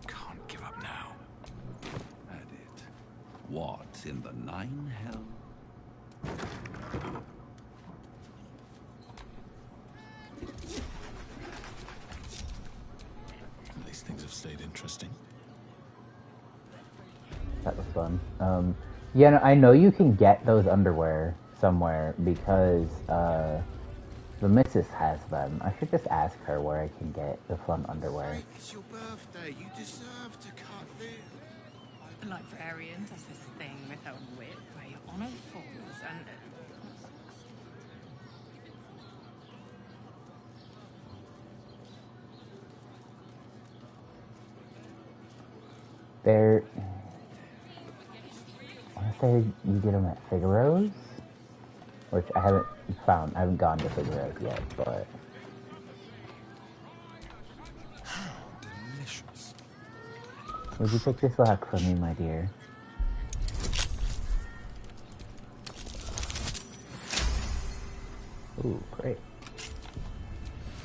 Speaker 7: Can't give up now. At it. What in the nine hell?
Speaker 10: These things have stayed interesting.
Speaker 1: That was fun. Yeah, no, I know you can get those underwear somewhere because the missus has them. I should just ask her where I can get the fun underwear.
Speaker 7: It's your birthday. You deserve to cut this.
Speaker 18: The librarian does this thing with her whip where your honor falls and...
Speaker 1: They're... I want to say you get them at Figaro's, which I haven't found. I haven't gone to Figaro's yet, but...
Speaker 10: Delicious.
Speaker 1: Would you pick this lock for me, my dear? Ooh, great.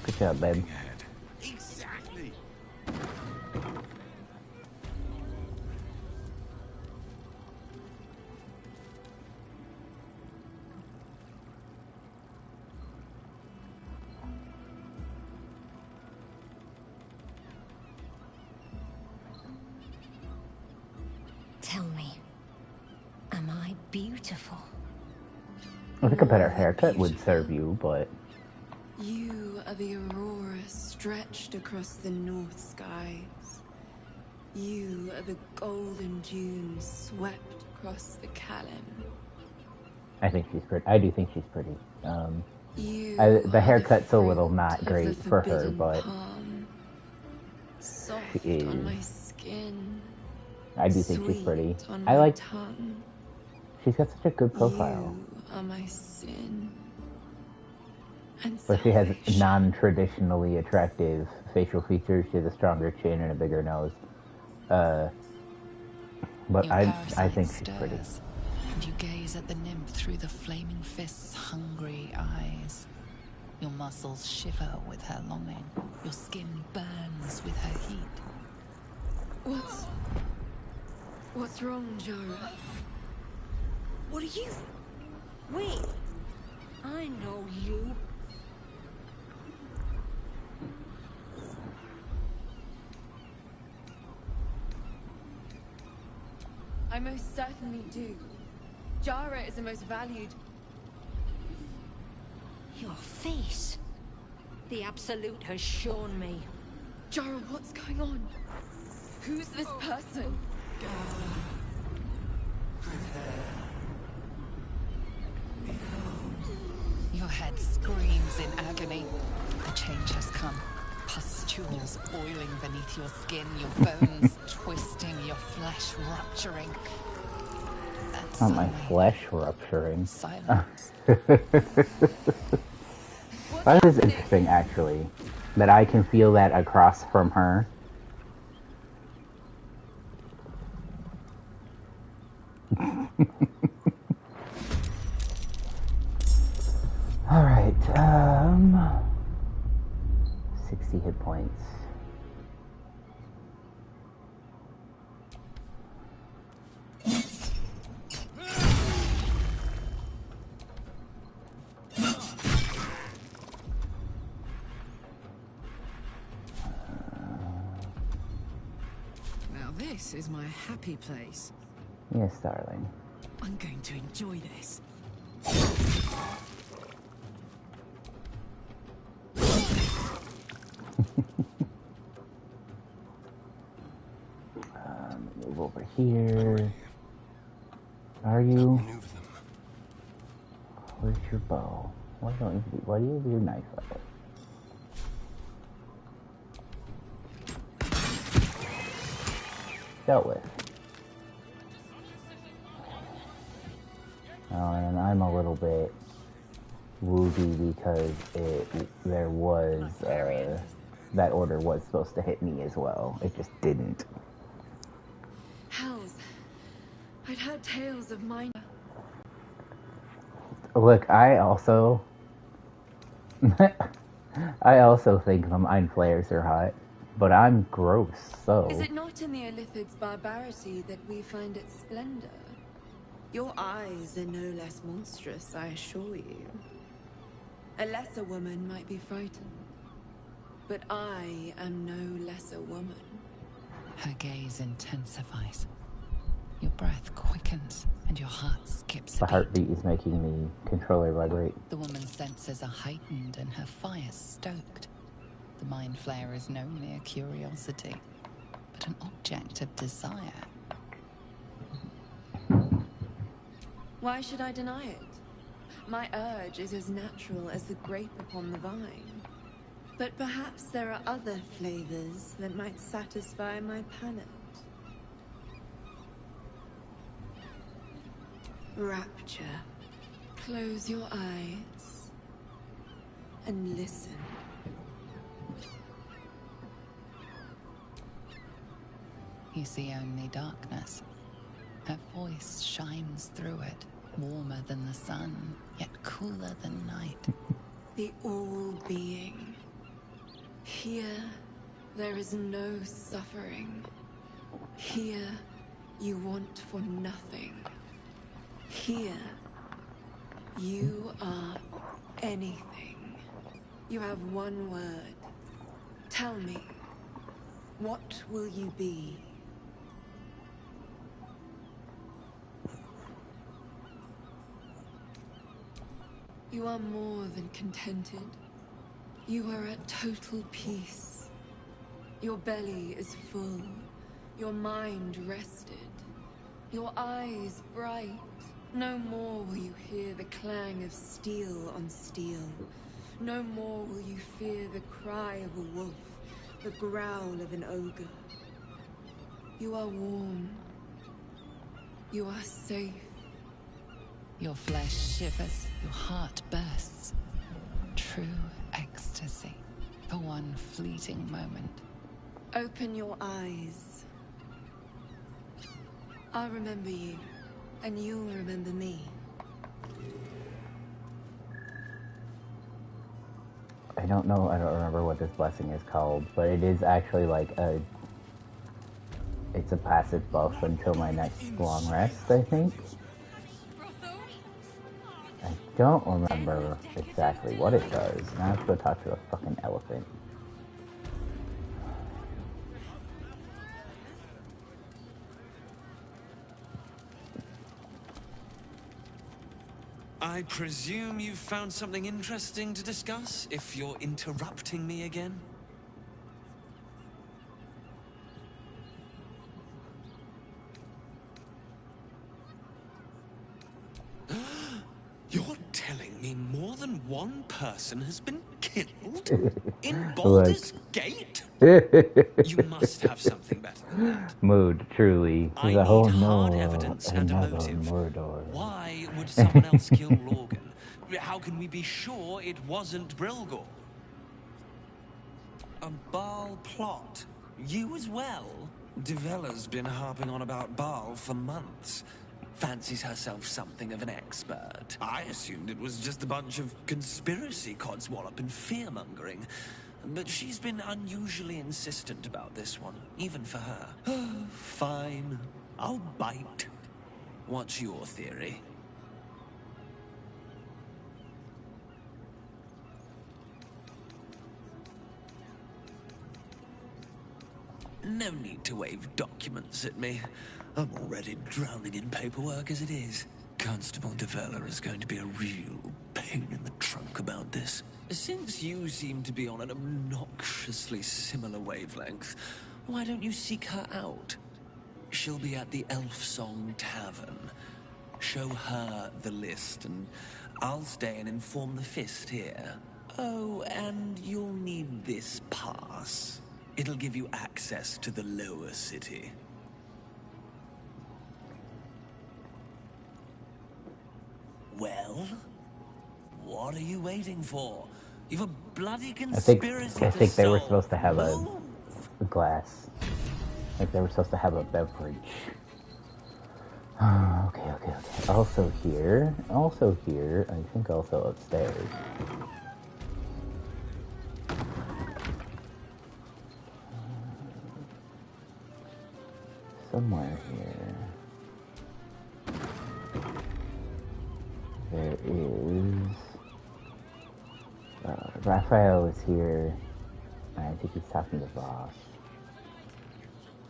Speaker 1: Good job, babe.
Speaker 7: Exactly.
Speaker 17: Tell me, am I beautiful?
Speaker 1: I think a better haircut would serve you, but...
Speaker 5: You are the aurora stretched across the north skies. You are the golden dunes swept across the Callan.
Speaker 1: I think she's pretty. I do think she's pretty.
Speaker 5: You
Speaker 1: the haircut's a
Speaker 5: fruit
Speaker 1: little not
Speaker 5: of
Speaker 1: great
Speaker 5: the
Speaker 1: for her,
Speaker 5: forbidden
Speaker 1: but
Speaker 5: palm, soft
Speaker 1: she is.
Speaker 5: on my skin.
Speaker 1: I do think she's pretty.
Speaker 5: Sweet on
Speaker 1: I
Speaker 5: my
Speaker 1: like.
Speaker 5: tongue.
Speaker 1: She's got such a good profile.
Speaker 5: You are my sin. And
Speaker 1: But she has non-traditionally attractive facial features. She has a stronger chin and a bigger nose. But
Speaker 15: Your
Speaker 1: I
Speaker 15: parasite
Speaker 1: think she's pretty.
Speaker 15: stirs, and you gaze at the nymph through the flaming fist's hungry eyes. Your muscles shiver with her longing. Your skin burns with her heat.
Speaker 5: What's wrong, Jara?
Speaker 12: What are you? Wait. I know you.
Speaker 5: I most certainly do. Jara is the most valued.
Speaker 8: Your face. The Absolute has shown me.
Speaker 5: Jara, what's going on? Who's this person?
Speaker 15: Your head screams in agony. The change has come. Pustules boiling beneath your skin, your bones twisting, your flesh rupturing.
Speaker 1: Not my flesh rupturing.
Speaker 15: Silence.
Speaker 1: That is interesting, actually. That I can feel that across from her. Alright, 60 hit points.
Speaker 4: Now this is my happy place.
Speaker 1: Yes, darling.
Speaker 4: I'm going to enjoy this.
Speaker 1: Move over here. Are you? Where's your bow? Why do you have your knife out? Dealt with. And I'm a little bit woozy because there was that order was supposed to hit me as well. It just didn't.
Speaker 5: Hells. I'd heard tales of mine.
Speaker 1: Look, I also think the mind flayers are hot, but I'm gross, so.
Speaker 5: Is it not in the Illithid's barbarity that we find its splendor? Your eyes are no less monstrous, I assure you. A lesser woman might be frightened, but I am no lesser woman.
Speaker 15: Her gaze intensifies. Your breath quickens and your heart skips
Speaker 1: The heartbeat is making the controller vibrate.
Speaker 15: The woman's senses are heightened and her fire stoked. The mind flayer is no mere curiosity, but an object of desire.
Speaker 5: Why should I deny it? My urge is as natural as the grape upon the vine. But perhaps there are other flavors that might satisfy my palate. Rapture. Close your eyes and listen.
Speaker 15: You see only darkness. Her voice shines through it, warmer than the sun, yet cooler than night.
Speaker 5: The all-being. Here, there is no suffering. Here, you want for nothing. Here, you are anything. You have one word. Tell me, what will you be? You are more than contented. You are at total peace. Your belly is full. Your mind rested. Your eyes bright. No more will you hear the clang of steel on steel. No more will you fear the cry of a wolf, the growl of an ogre. You are warm. You are safe.
Speaker 15: Your flesh shivers, your heart bursts. True ecstasy for one fleeting moment.
Speaker 5: Open your eyes. I'll remember you, and you'll remember me.
Speaker 1: I don't know, I don't remember what this blessing is called, but it is actually like it's a passive buff until my next long rest, I think. I don't remember exactly what it does. Now I have to go talk to a fucking elephant.
Speaker 19: I presume you've found something interesting to discuss, if you're interrupting me again? You're telling me more than one person has been killed? In Baldur's Gate? You must have something better than that.
Speaker 1: Mood, truly.
Speaker 19: I
Speaker 1: The whole
Speaker 19: need hard
Speaker 1: no,
Speaker 19: evidence and a
Speaker 1: another
Speaker 19: motive.
Speaker 1: Mordor.
Speaker 19: Why would someone else kill Lorgan? How can we be sure it wasn't Brilgor? A Baal plot? You as well? Devella's been harping on about Baal for months. Fancies herself something of an expert. I assumed it was just a bunch of conspiracy codswallop and fear-mongering. But she's been unusually insistent about this one, even for her. Fine, I'll bite. What's your theory? No need to wave documents at me. I'm already drowning in paperwork as it is. Constable Devella is going to be a real pain in the trunk about this. Since you seem to be on an obnoxiously similar wavelength, why don't you seek her out? She'll be at the Elf Song Tavern. Show her the list, and I'll stay and inform the Fist here. Oh, and you'll need this pass. It'll give you access to the lower city. Well, what are you waiting for? You've a bloody conspiracy
Speaker 1: I think
Speaker 19: to
Speaker 1: they were
Speaker 19: solve.
Speaker 1: supposed to have a glass. Like they were supposed to have a beverage. Okay. Also here, I think also upstairs. Somewhere here. There is... Raphael is here. I think he's talking to Voss.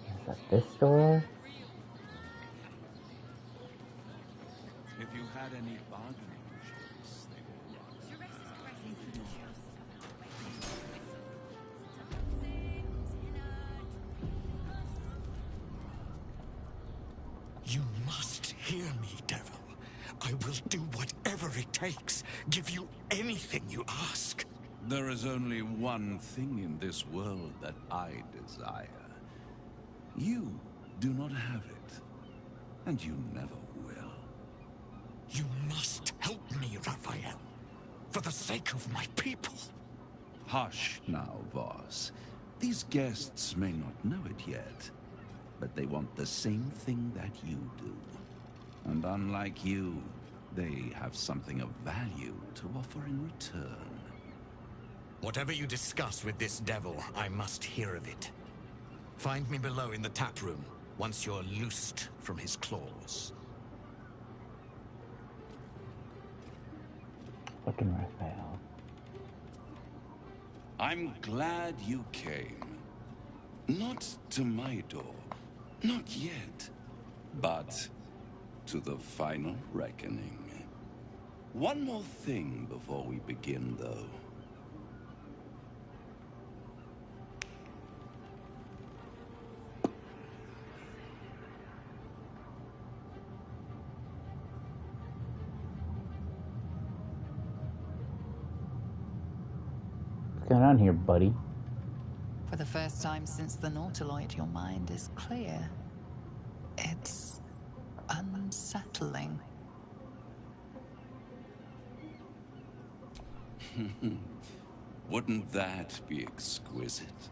Speaker 1: Is that this door?
Speaker 7: If you had any bargaining chips, they would
Speaker 20: You must hear me, devil. I will do whatever it takes. Give you anything you ask.
Speaker 7: There is only one thing in this world that I desire. You do not have it, and you never will.
Speaker 20: You must help me, Raphael. For the sake of my people.
Speaker 7: Hush now, Voss. These guests may not know it yet, but they want the same thing that you do. And unlike you, they have something of value to offer in return.
Speaker 20: Whatever you discuss with this devil, I must hear of it. Find me below in the tap room, once you're loosed from his claws.
Speaker 1: Fucking Raphael.
Speaker 7: I'm glad you came. Not to my door, not yet, but to the final reckoning. One more thing before we begin, though.
Speaker 1: What's going on here, buddy?
Speaker 15: For the first time since the Nautiloid, your mind is clear. It's unsettling.
Speaker 7: Wouldn't that be exquisite?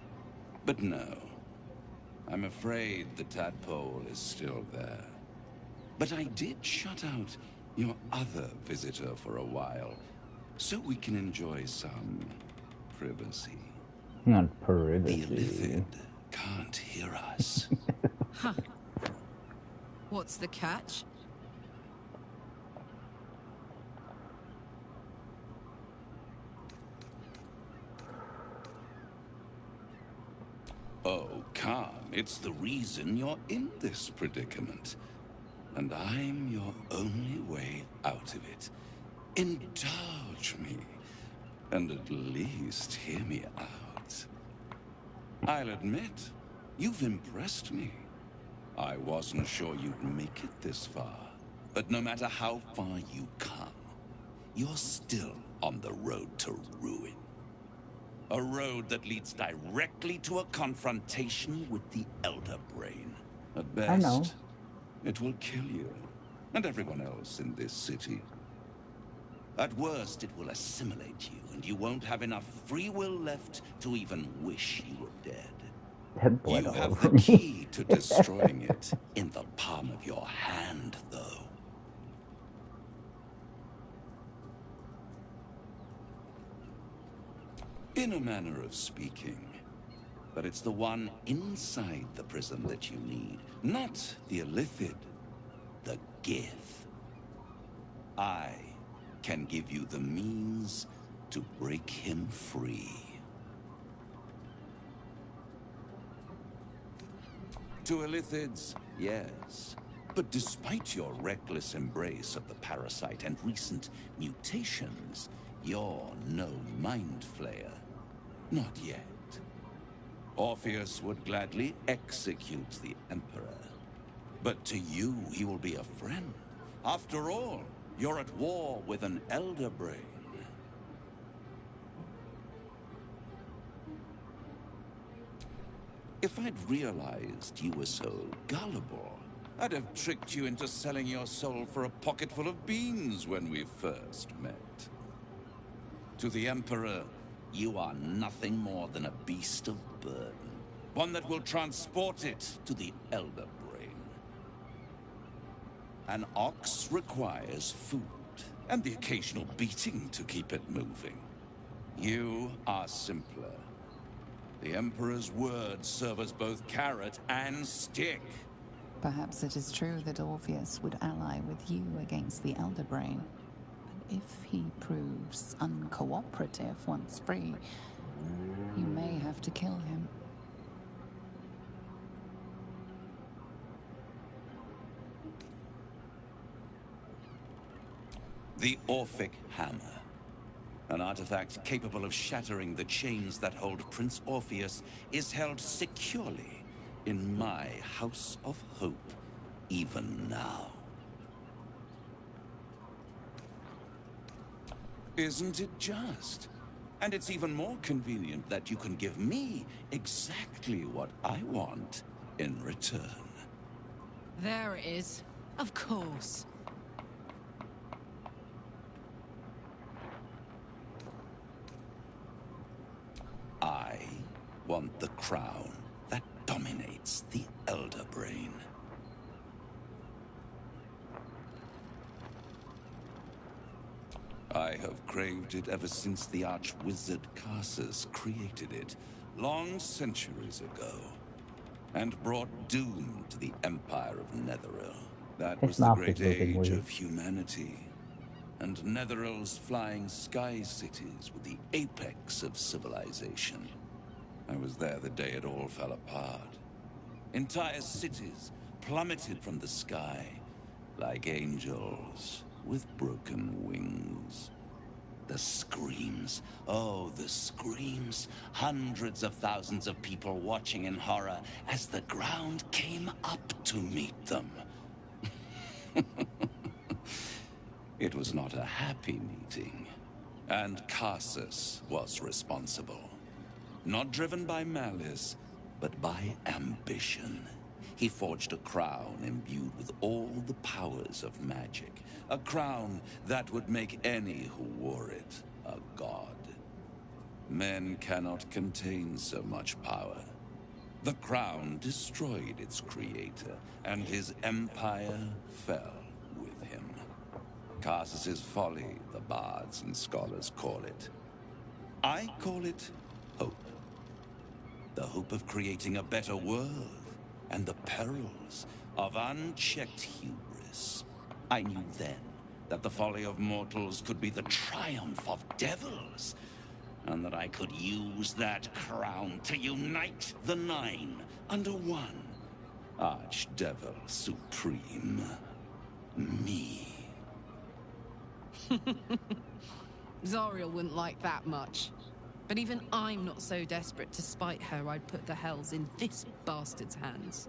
Speaker 7: But no. I'm afraid the tadpole is still there. But I did shut out your other visitor for a while, so we can enjoy some privacy.
Speaker 1: Not privacy.
Speaker 7: The Illithid can't hear us.
Speaker 11: Huh. What's the catch?
Speaker 7: Oh, Khan, it's the reason you're in this predicament. And I'm your only way out of it. Indulge me, and at least hear me out. I'll admit, you've impressed me. I wasn't sure you'd make it this far. But no matter how far you come, you're still on the road to ruin. A road that leads directly to a confrontation with the Elder Brain. At best,
Speaker 1: I know.
Speaker 7: it will kill you, and everyone else in this city. At worst, it will assimilate you, and you won't have enough free will left to even wish you were dead.
Speaker 1: That blood
Speaker 7: You
Speaker 1: all
Speaker 7: have
Speaker 1: over
Speaker 7: the
Speaker 1: me.
Speaker 7: key to destroying it in the palm of your hand, though. In a manner of speaking. But it's the one inside the prison that you need, not the Illithid, the Gith. I can give you the means to break him free. To Illithids, yes. But despite your reckless embrace of the parasite and recent mutations, you're no mind flayer. Not yet. Orpheus would gladly execute the Emperor. But to you, he will be a friend. After all, you're at war with an Elder Brain. If I'd realized you were so gullible, I'd have tricked you into selling your soul for a pocketful of beans when we first met. To the Emperor, you are nothing more than a beast of burden. One that will transport it to the Elder Brain. An ox requires food, and the occasional beating to keep it moving. You are simpler. The Emperor's words serve as both carrot and stick.
Speaker 15: Perhaps it is true that Orpheus would ally with you against the Elder Brain. But if he proves uncooperative once free, you may have to kill him.
Speaker 7: The Orphic Hammer. An artifact capable of shattering the chains that hold Prince Orpheus is held securely in my House of Hope, even now. Isn't it just? And it's even more convenient that you can give me exactly what I want in return.
Speaker 4: There it is. Of course.
Speaker 7: I want the crown that dominates the Elder Brain. I have craved it ever since the arch-wizard Carsus created it, long centuries ago, and brought doom to the Empire of Netheril. That was
Speaker 1: His
Speaker 7: the
Speaker 1: mouth
Speaker 7: great
Speaker 1: is moving
Speaker 7: age
Speaker 1: weird.
Speaker 7: of humanity, and Netheril's flying sky cities were the apex of civilization. I was there the day it all fell apart. Entire cities plummeted from the sky, like angels with broken wings. The screams, oh, the screams. Hundreds of thousands of people watching in horror as the ground came up to meet them. It was not a happy meeting, and Carsus was responsible. Not driven by malice, but by ambition. He forged a crown imbued with all the powers of magic. A crown that would make any who wore it a god. Men cannot contain so much power. The crown destroyed its creator, and his empire fell with him. Carsus's folly, the bards and scholars call it. I call it hope. The hope of creating a better world, and the perils of unchecked hubris. I knew then that the folly of mortals could be the triumph of devils, and that I could use that crown to unite the Nine under one Archdevil Supreme. Me.
Speaker 21: Zariel wouldn't like that much. But even I'm not so desperate to spite her I'd put the hells in this bastard's hands.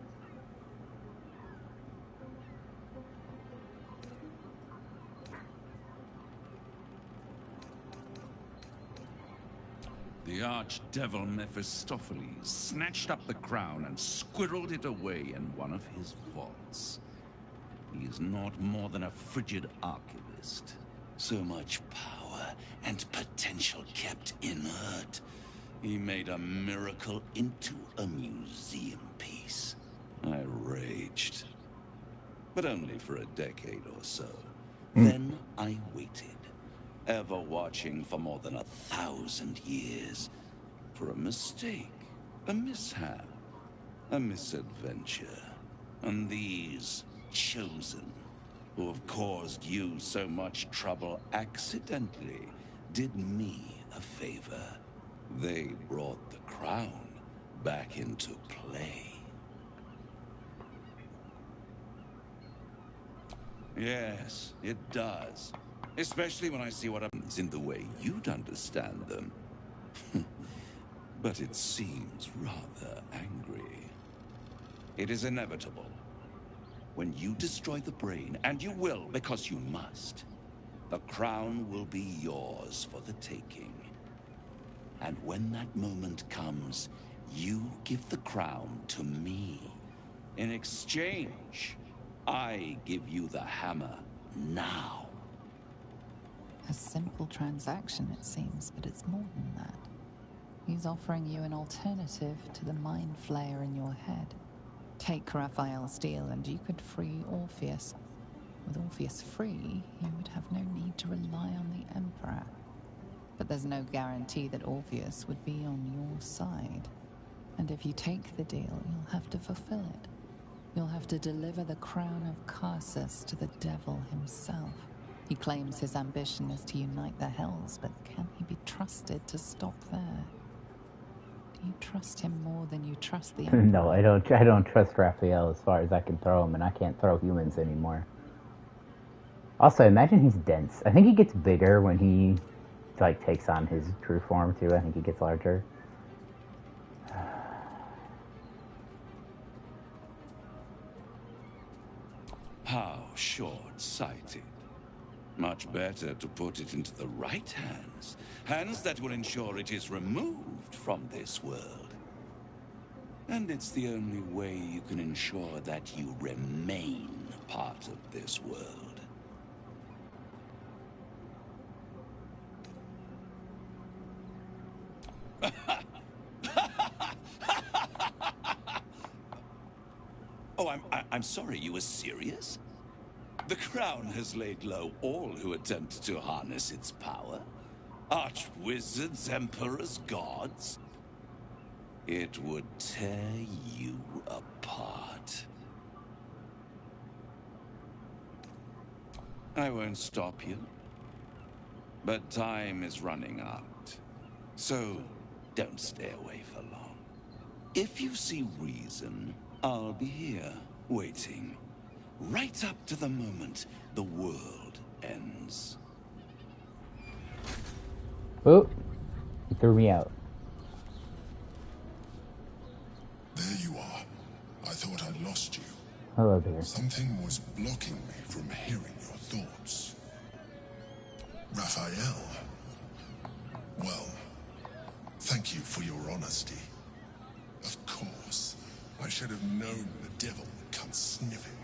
Speaker 7: The archdevil Mephistopheles snatched up the crown and squirreled it away in one of his vaults. He is not more than a frigid archivist. So much power and potential kept inert. He made a miracle into a museum piece. I raged. But only for a decade or so. Then I waited, ever watching for more than 1,000 years. For a mistake, a mishap, a misadventure. And these chosen, who have caused you so much trouble accidentally, did me a favor. They brought the crown back into play. Yes, it does. Especially when I see what happens in the way you'd understand them. But it seems rather angry. It is inevitable. When you destroy the brain, and you will because you must, the crown will be yours for the taking. And when that moment comes, you give the crown to me. In exchange, I give you the hammer now.
Speaker 15: A simple transaction, it seems, but it's more than that. He's offering you an alternative to the mind flayer in your head. Take Raphael's deal and you could free Orpheus. With Orpheus free, you would have no need to rely on the Emperor. But there's no guarantee that Orpheus would be on your side. And if you take the deal, you'll have to fulfill it. You'll have to deliver the crown of Carsus to the devil himself. He claims his ambition is to unite the Hells, but can he be trusted to stop there? Do you trust him more than you trust the Emperor?
Speaker 1: No, I don't trust Raphael as far as I can throw him, and I can't throw humans anymore. Also, imagine he's dense. I think he gets bigger when he, like, takes on his true form, too. I think he gets larger.
Speaker 7: How short-sighted. Much better to put it into the right hands. Hands that will ensure it is removed from this world. And it's the only way you can ensure that you remain part of this world. Oh, I'm sorry, you were serious? The crown has laid low all who attempt to harness its power. Arch-wizards, emperors, gods. It would tear you apart. I won't stop you. But time is running out. So, don't stay away for long. If you see reason, I'll be here, waiting. Right up to the moment the world ends.
Speaker 1: Oh, he threw me out.
Speaker 22: There you are. I thought I'd lost you.
Speaker 1: Hello there.
Speaker 22: Something was blocking me from hearing your thoughts. Raphael. Well, thank you for your honesty. Of course, I should have known the devil would come sniffing.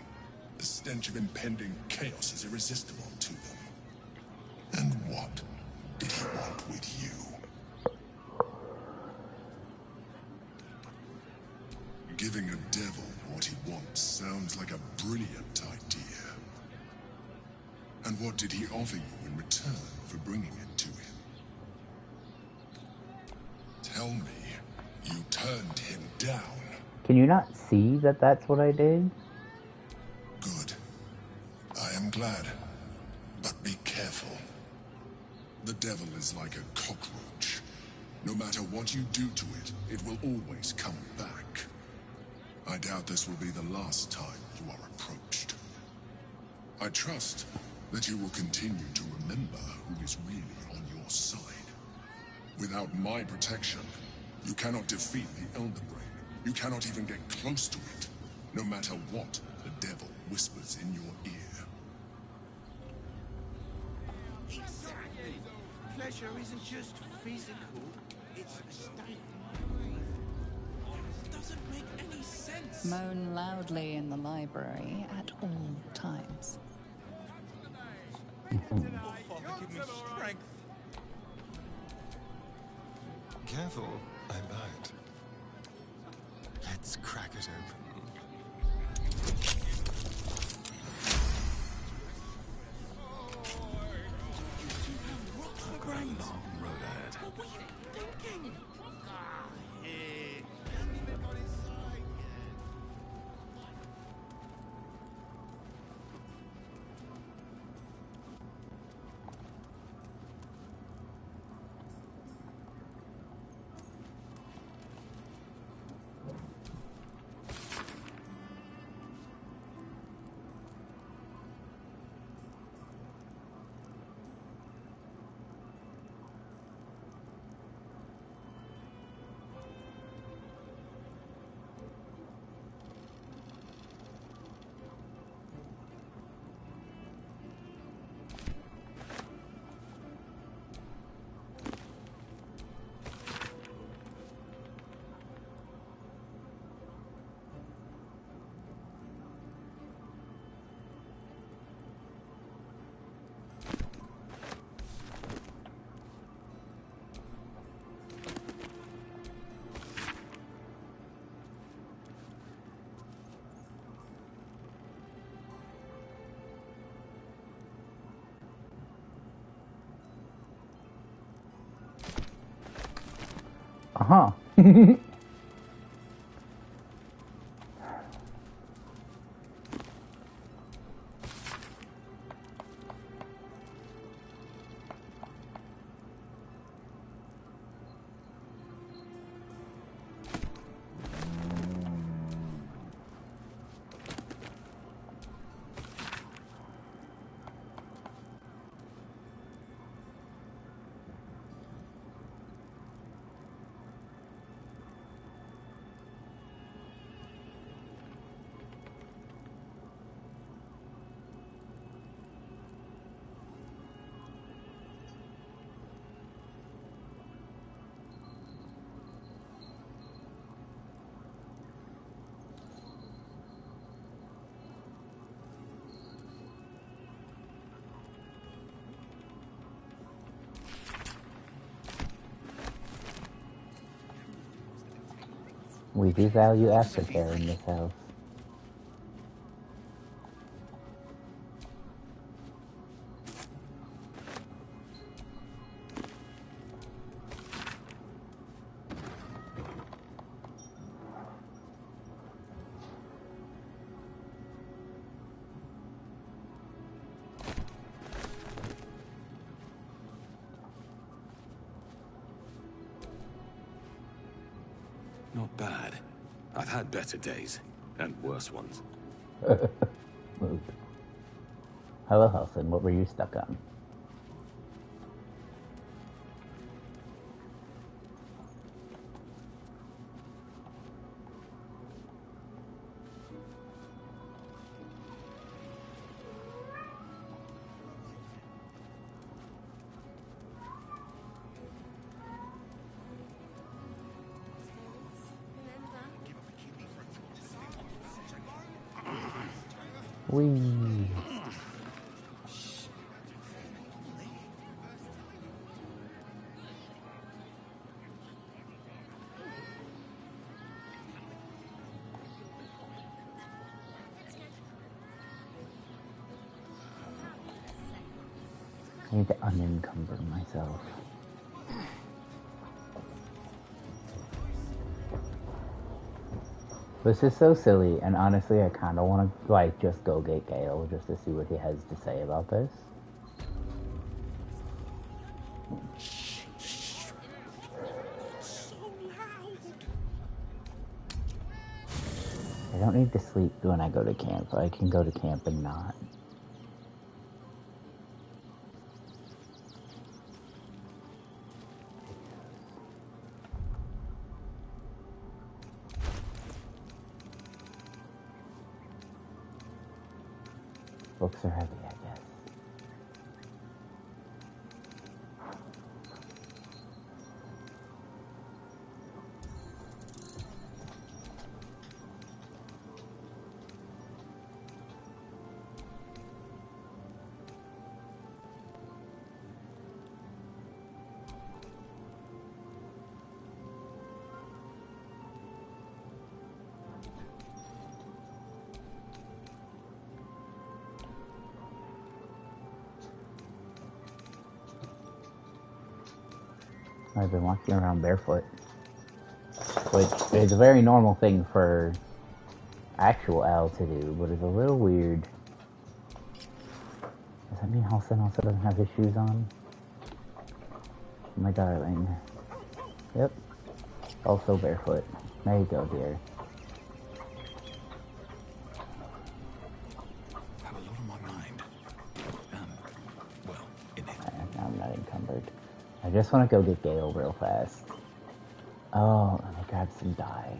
Speaker 22: The stench of impending chaos is irresistible to them. And what did he want with you? Giving a devil what he wants sounds like a brilliant idea. And what did he offer you in return for bringing it to him? Tell me, you turned him down.
Speaker 1: Can you not see that that's what I did?
Speaker 22: Good. I am glad. But be careful. The devil is like a cockroach. No matter what you do to it, it will always come back. I doubt this will be the last time you are approached. I trust that you will continue to remember who is really on your side. Without my protection, you cannot defeat the Elden Ring. You cannot even get close to it, no matter what the devil whispers in your ear.
Speaker 3: Exactly. Pleasure isn't just physical, it's a state of mind. It doesn't make any sense.
Speaker 15: Moan loudly in the library at all times.
Speaker 3: Oh, Father, give me strength.
Speaker 22: Careful, I might. Let's crack it open.
Speaker 3: I've got a long road ahead. What were you thinking?
Speaker 1: Uh-huh. We do value aftercare in this house.
Speaker 10: Not bad. I've had better days, and worse ones.
Speaker 1: Moved. Hello, Helson. What were you stuck on? Whee! I need to unencumber myself. This is so silly, and honestly, I kind of want to, like, just go get Gale just to see what he has to say about this. I don't need to sleep when I go to camp. I can go to camp and not. books are heavy, I guess. I've been walking around barefoot, which is a very normal thing for actual Al to do, but it's a little weird. Does that mean Halson also doesn't have his shoes on? My darling. Yep. Also barefoot. There you go, dear.
Speaker 10: Have a lot on my mind. Well, in it.
Speaker 1: I'm not encumbered. I just want to go get Gale real fast. Oh, let me grab some dye.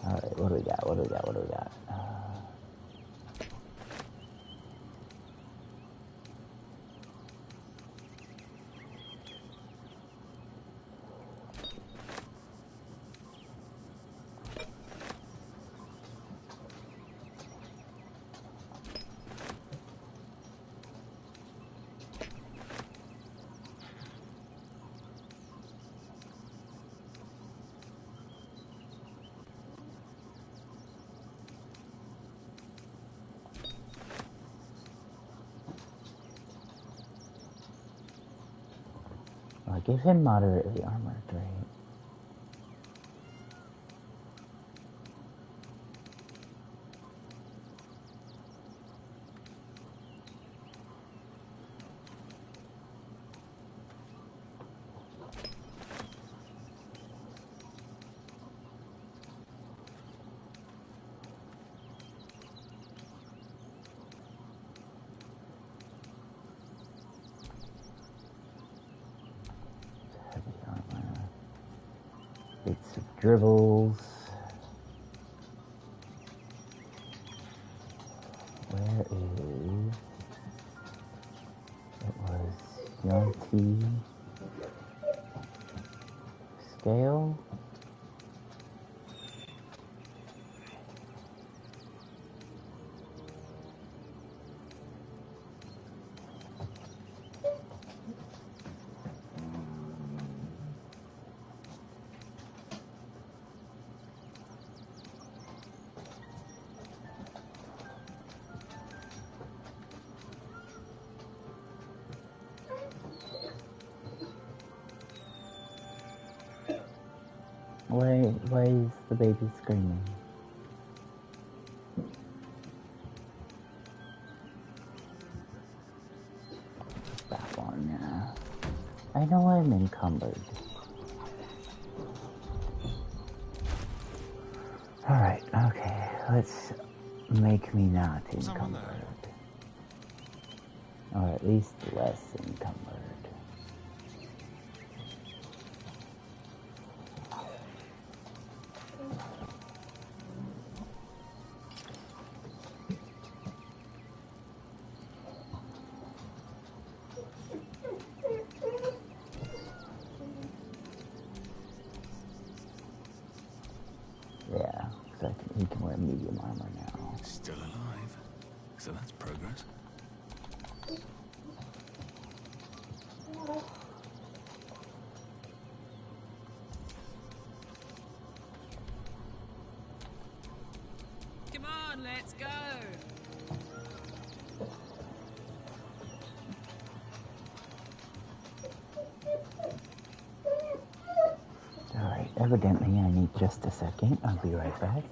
Speaker 1: Alright, what do we got? What do we got? What do we got? Well, give him moderately armored, right? Heavy armor. Bits of dribbles. Where is... It was Yonti scale. Why is the baby screaming? That one, yeah. I know I'm encumbered. Alright, okay. Let's make me not encumbered. Or at least less encumbered. Yeah, because he can wear medium armor now.
Speaker 10: Still alive. So that's progress.
Speaker 21: Come on, let's go.
Speaker 1: Alright, evidently I need just a second. I'll be right back.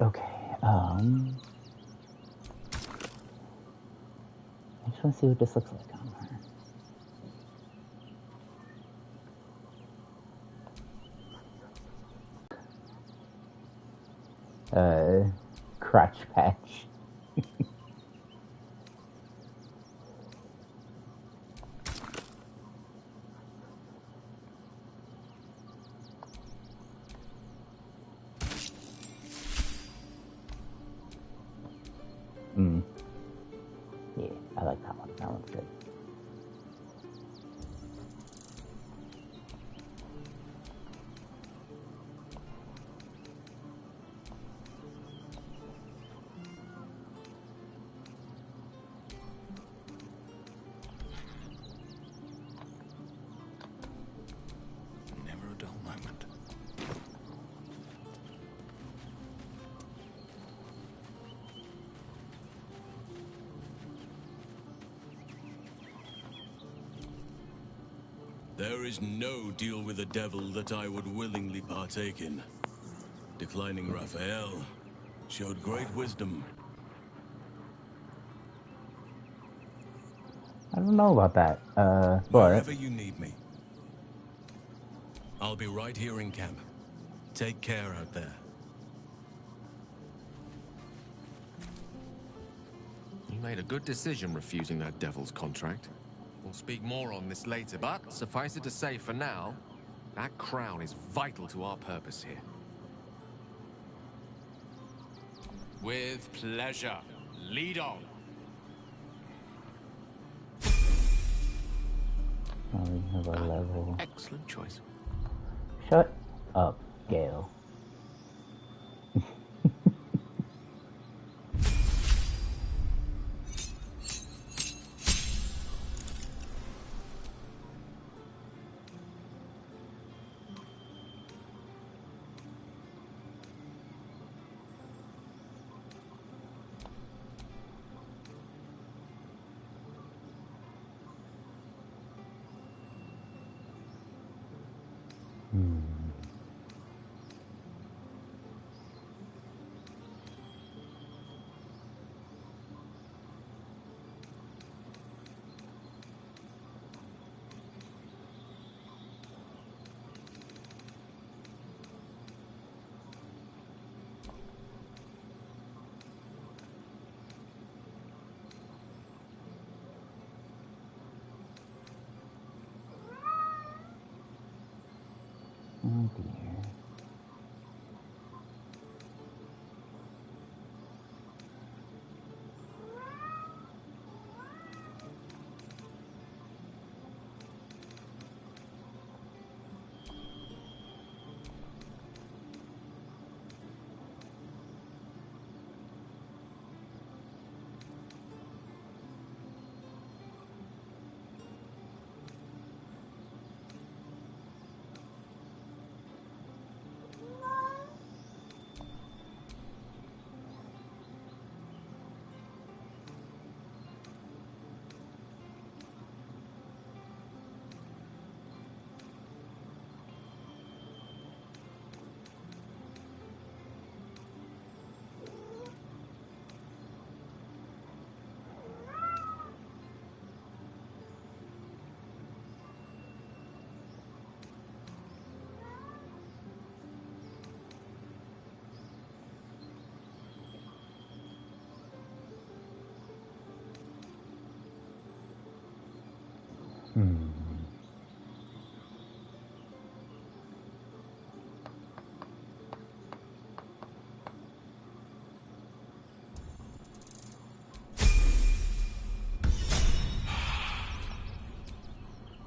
Speaker 1: Okay, I just want to see what this looks like on her. Crotch patch. Yeah, I like that one. That one's good.
Speaker 10: Never a dull moment.
Speaker 2: There is no deal with the devil that I would willingly partake in. Declining Raphael showed great wisdom.
Speaker 1: I don't know about that, but...
Speaker 2: Wherever you need me. I'll be right here in camp. Take care out there.
Speaker 9: You made a good decision refusing that devil's contract. We'll speak more on this later, but suffice it to say for now, that crown is vital to our purpose here. With pleasure. Lead on.
Speaker 1: Oh, we have a level.
Speaker 9: Excellent choice.
Speaker 1: Shut up, Gale. Oh dear.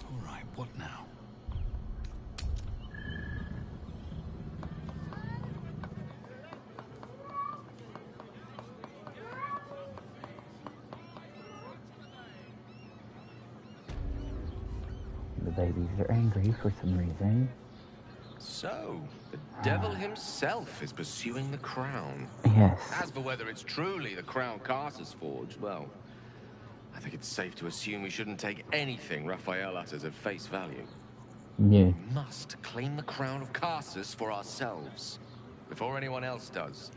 Speaker 10: All right, what now?
Speaker 1: The babies are angry for some reason.
Speaker 9: So, the devil himself is pursuing the crown.
Speaker 1: Yes.
Speaker 9: As for whether it's truly the crown Carter's forged, well, I think it's safe to assume we shouldn't take anything Raphael utters at face value.
Speaker 1: Yeah.
Speaker 9: We must claim the crown of Carsus for ourselves, before anyone else does.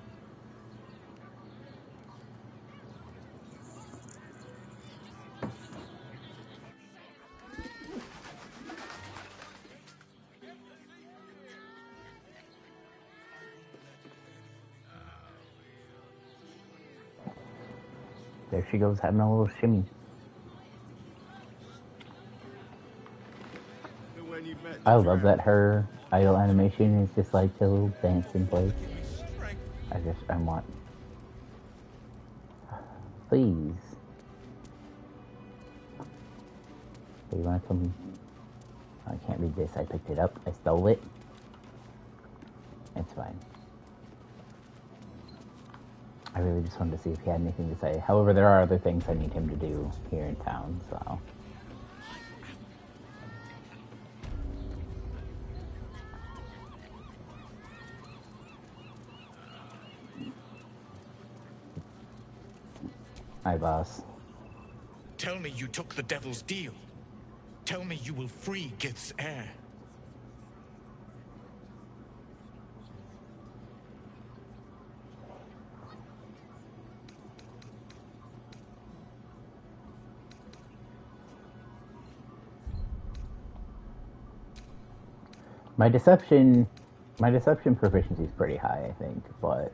Speaker 1: There she goes, having a little shimmy. I love that her idle animation is just like a little dance in place. I want. Please. Do you want to come? I can't read this. I picked it up. I stole it. It's fine. I really just wanted to see if he had anything to say. However, there are other things I need him to do here in town, so. Hi, boss.
Speaker 20: Tell me you took the devil's deal. Tell me you will free Gith's heir.
Speaker 1: My deception proficiency is pretty high, I think, but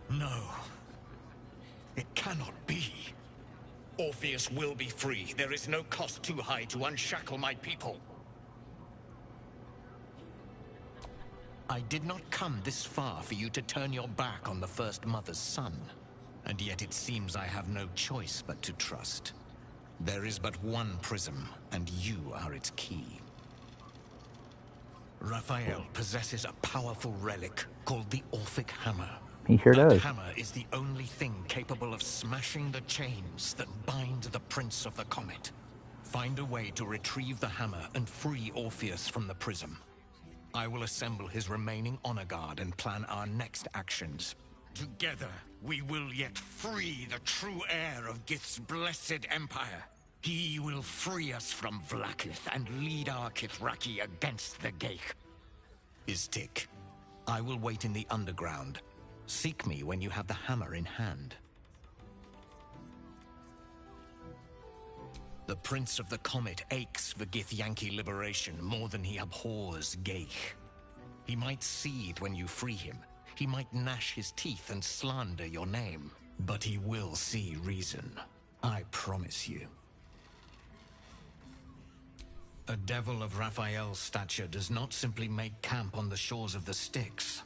Speaker 20: No. It cannot be. Orpheus will be free. There is no cost too high to unshackle my people. I did not come this far for you to turn your back on the First Mother's son. And yet it seems I have no choice but to trust. There is but one prism, and you are its key. Raphael possesses a powerful relic called the Orphic Hammer.
Speaker 1: he sure does.
Speaker 20: That hammer is the only thing capable of smashing the chains that bind the Prince of the Comet. Find a way to retrieve the hammer and free Orpheus from the prism. I will assemble his remaining honor guard and plan our next actions. Together, we will yet free the true heir of Gith's blessed empire. He will free us from Vlaakith and lead our Kithraki against the Geich. Istik, I will wait in the underground. Seek me when you have the hammer in hand. The Prince of the Comet aches for Githyanki liberation more than he abhors Geich. He might seethe when you free him. He might gnash his teeth and slander your name. But he will see reason. I promise you. A devil of Raphael's stature does not simply make camp on the shores of the Styx.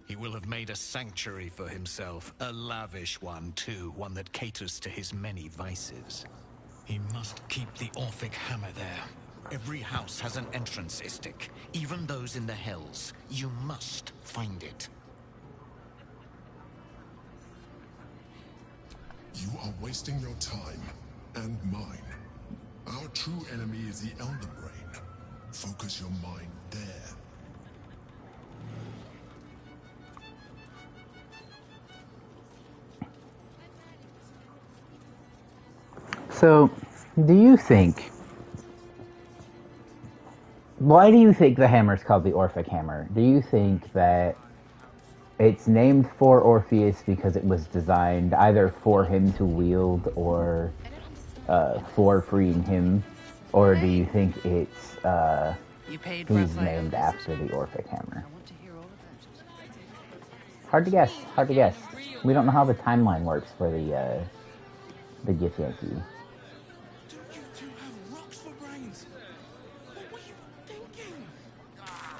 Speaker 20: He will have made a sanctuary for himself, a lavish one too, one that caters to his many vices. He must keep the Orphic hammer there. Every house has an entrance, Istik, even those in the Hells. You must find it.
Speaker 22: You are wasting your time, and mine. Our true enemy is the Elder Brain. Focus your mind there.
Speaker 1: So, do you think... Why do you think the hammer is called the Orphic Hammer? Do you think that it's named for Orpheus because it was designed either for him to wield or for freeing him? Or do you think it's he's named after the Orphic Hammer? Hard to guess. Hard to guess. We don't know how the timeline works for the Githyanki.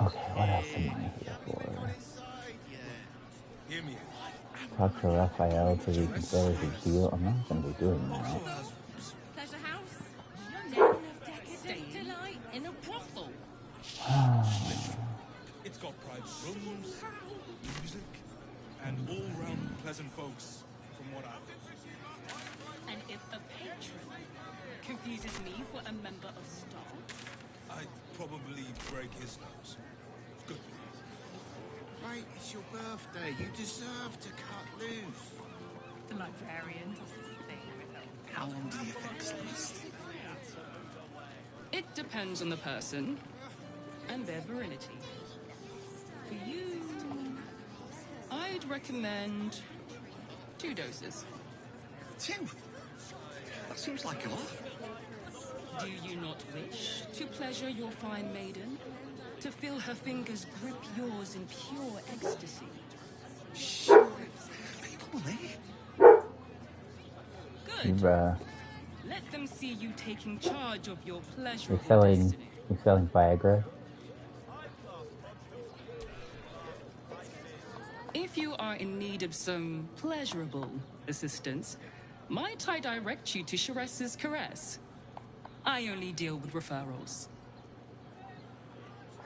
Speaker 1: Okay, what else am I here for? Talk to Raphael to reconsider his deal. I'm not going to be doing that.
Speaker 8: Pleasure house? Den of decadent delight in a brothel.
Speaker 3: It's got private rooms, music, and all-round pleasant folks, from what I've heard.
Speaker 12: And if a patron confuses me for a member of staff,
Speaker 3: I'd probably break his nose. Good.
Speaker 13: Mate, it's your birthday. You deserve to cut loose.
Speaker 12: the librarian does this thing with her.
Speaker 13: How long do the effects last?
Speaker 12: It depends on the person and their virility. For you, I'd recommend
Speaker 6: 2 doses.
Speaker 19: 2? That seems like a lot.
Speaker 6: Do you not wish to pleasure your fine maiden? To feel her fingers grip yours in pure ecstasy?
Speaker 19: People there.
Speaker 6: Good.
Speaker 1: You're
Speaker 6: Let them see you taking charge of your pleasurable
Speaker 1: selling
Speaker 6: destiny.
Speaker 1: you're selling Viagra.
Speaker 6: If you are in need of some pleasurable assistance, might I direct you to Sharess's Caress? I only deal with referrals.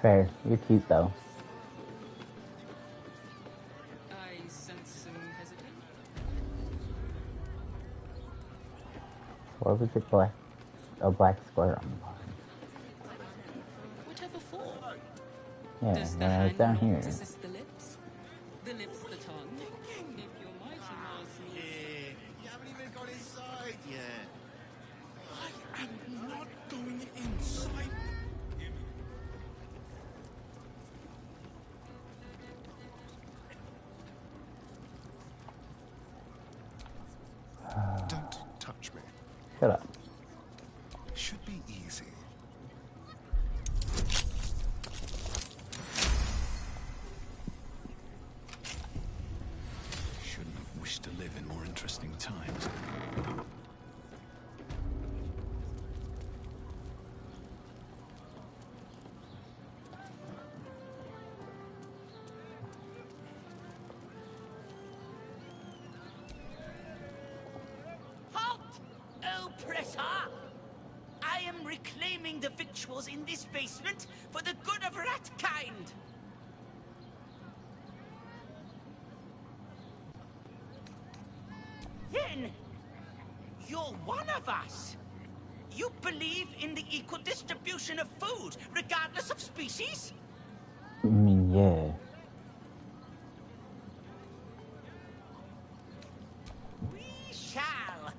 Speaker 1: Fair. You're cute though.
Speaker 6: I sense some hesitation.
Speaker 1: What was it black? A black square on the bottom.
Speaker 6: Whatever for?
Speaker 1: Yeah,
Speaker 6: Does the
Speaker 1: when I was
Speaker 6: hand
Speaker 1: down
Speaker 6: not
Speaker 1: here.
Speaker 6: assist the lips? The lips the tongue? If your mighty mouse needs...
Speaker 13: You haven't even got inside yet. I am not going inside.
Speaker 22: Don't touch me.
Speaker 1: Shut up.
Speaker 22: Should be easy.
Speaker 10: Shouldn't have wished to live in more interesting times.
Speaker 16: Halt, oppressor! I am reclaiming the victuals in this basement for the good of ratkind. Then, you're one of us. You believe in the equal distribution of food, regardless of species?
Speaker 1: I mean, yeah.
Speaker 16: We shall.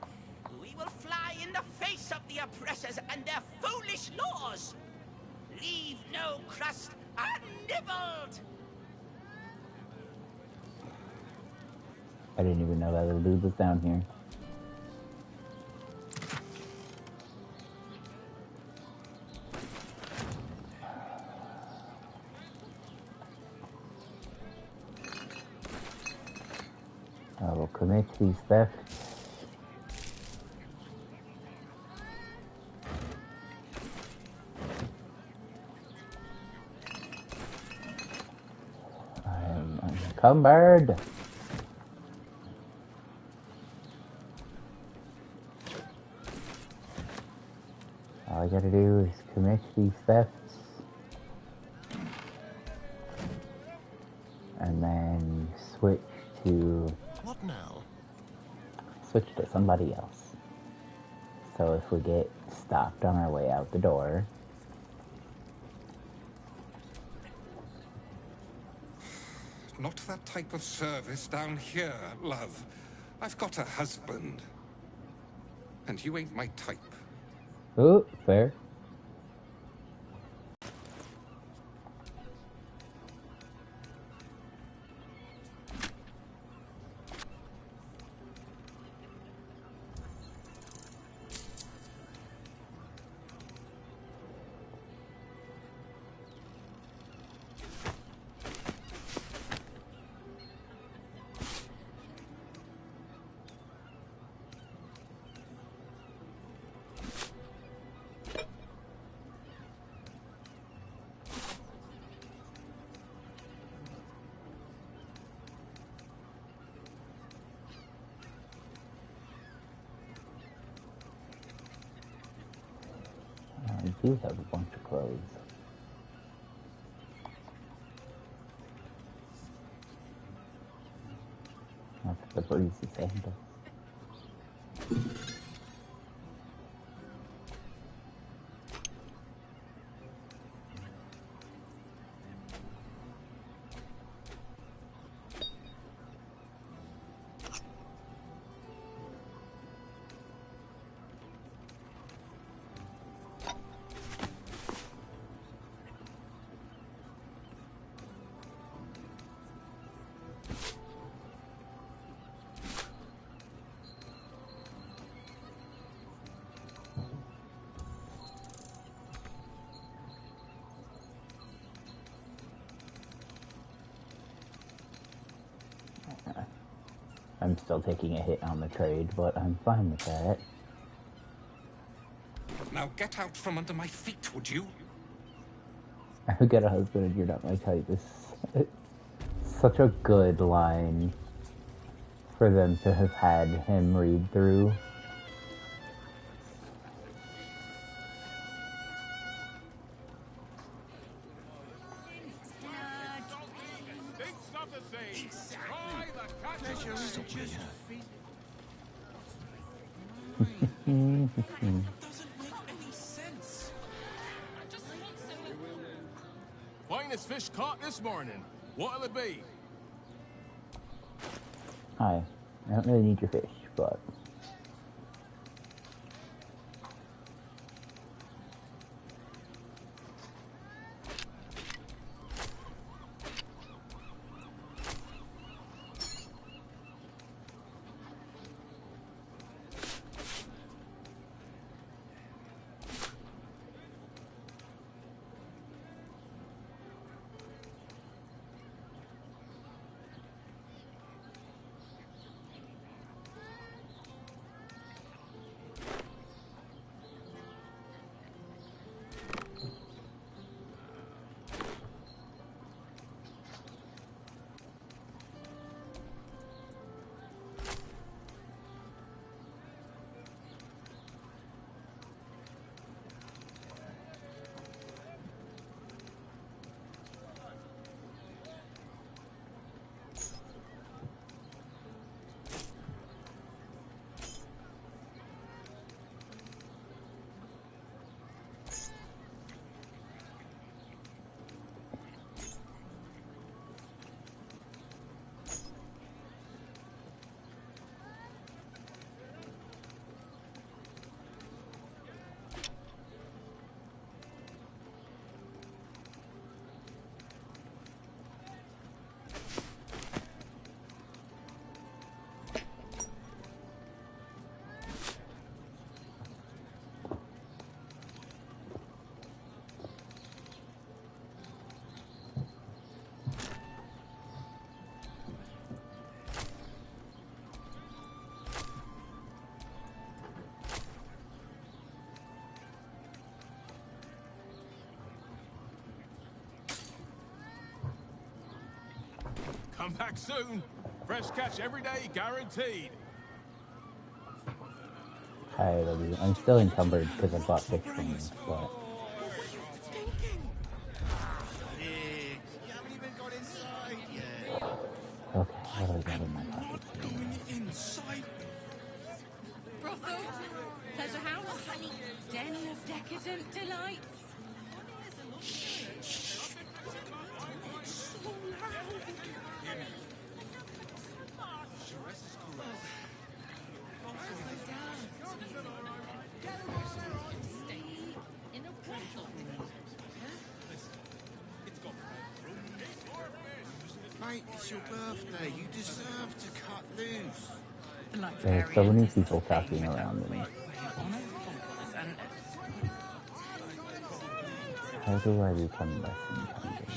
Speaker 16: We will fly in the face of the oppressors and their foolish laws. Leave no crust unnibbled.
Speaker 1: I didn't even know that little dude was down here. I will commit these thefts. I am encumbered. All I gotta do is commit these thefts. And then switch to...
Speaker 19: What now?
Speaker 1: Switch to somebody else. So if we get stopped on our way out the door...
Speaker 14: Not that type of service down here, love. I've got a husband. And you ain't my type.
Speaker 1: Oh, fair. I do have a bunch of clothes. That's the breezy sandals. I'm still taking a hit on the trade, but I'm fine with that.
Speaker 10: Now get out from under my feet, would you?
Speaker 1: I've got a husband and you're not my type. It's such a good line for them to have had him read through.
Speaker 17: Finest fish caught this morning. What'll it be?
Speaker 1: Hi. I don't really need your fish, but...
Speaker 17: Come back soon. Fresh catch every day, guaranteed.
Speaker 1: I love you. I'm still encumbered because I bought fish from you, but... Okay, what do I got in my pockets here?
Speaker 11: Inside. Brothel, pleasure house, den of decadent delights. So loud.
Speaker 3: Mate, it's your birthday. You deserve to cut loose.
Speaker 1: There's so many people talking around me. How do I become less encumbered?